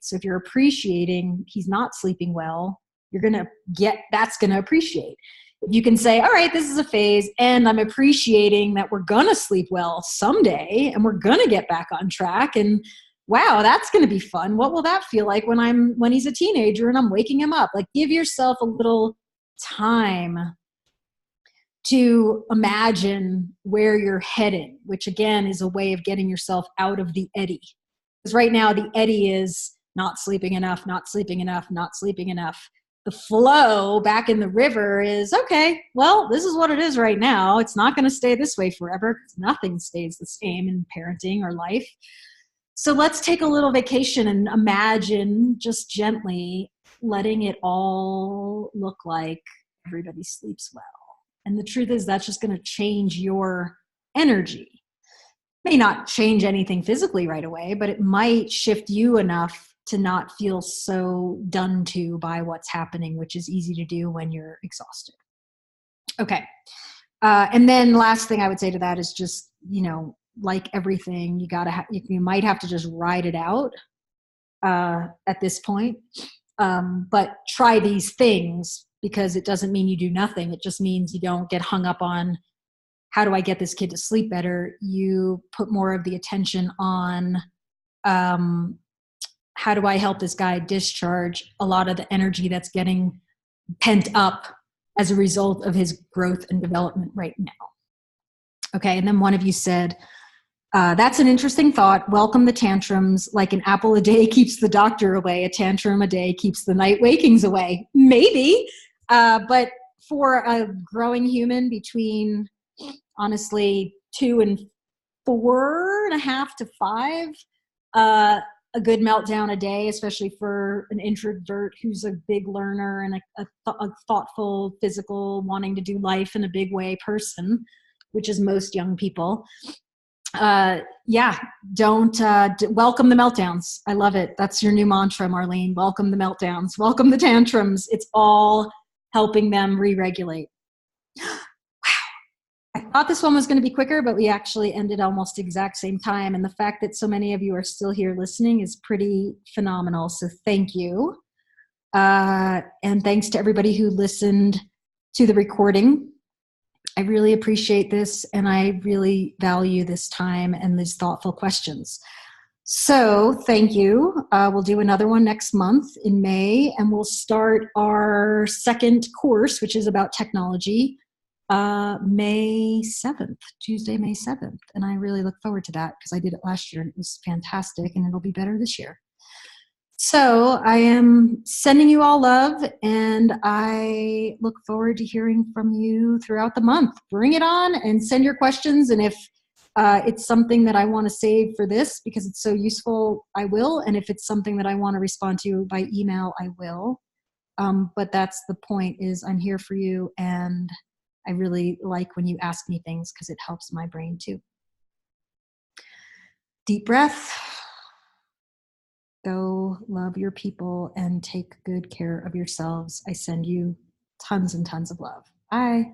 A: So if you're appreciating he's not sleeping well, that's going to appreciate. If you can say, all right, this is a phase, and I'm appreciating that we're going to sleep well someday, and we're going to get back on track. And wow, that's going to be fun. What will that feel like when he's a teenager and I'm waking him up? Like, give yourself a little time to imagine where you're heading, which again is a way of getting yourself out of the eddy. Because right now the eddy is not sleeping enough. The flow back in the river is, okay, well, this is what it is right now. It's not going to stay this way forever, because nothing stays the same in parenting or life. So let's take a little vacation and imagine, just gently letting it all look like everybody sleeps well. And the truth is, that's just going to change your energy. May not change anything physically right away, but it might shift you enough to not feel so done to by what's happening, which is easy to do when you're exhausted. Okay. And then last thing I would say to that is just, like everything, you might have to just ride it out at this point. But try these things, because it doesn't mean you do nothing. It just means you don't get hung up on, how do I get this kid to sleep better? You put more of the attention on, how do I help this guy discharge a lot of the energy that's getting pent up as a result of his growth and development right now? Okay, and then one of you said, that's an interesting thought. Welcome the tantrums. Like an apple a day keeps the doctor away. A tantrum a day keeps the night wakings away. Maybe. But for a growing human between, honestly, 2 and 4.5 to 5, a good meltdown a day, especially for an introvert who's a big learner and a thoughtful, physical, wanting to do life in a big way person, which is most young people. Don't welcome the meltdowns. I love it. That's your new mantra, Marlene. Welcome the meltdowns. Welcome the tantrums. It's all helping them re-regulate. I thought this one was going to be quicker, but we actually ended almost the exact same time. And the fact that so many of you are still here listening is pretty phenomenal. So thank you. And thanks to everybody who listened to the recording. I really appreciate this, and I really value this time and these thoughtful questions. So thank you. We'll do another one next month in May, and we'll start our second course, which is about technology, May 7th, Tuesday, May 7th. And I really look forward to that, because I did it last year and it was fantastic, and it'll be better this year. So I am sending you all love, and I look forward to hearing from you throughout the month. Bring it on and send your questions. And if it's something that I want to save for this because it's so useful, I will. And if it's something that I want to respond to by email, I will. But that's the point, is I'm here for you. And I really like when you ask me things, because it helps my brain too. Deep breath. Go love your people and take good care of yourselves. I send you tons and tons of love. Bye.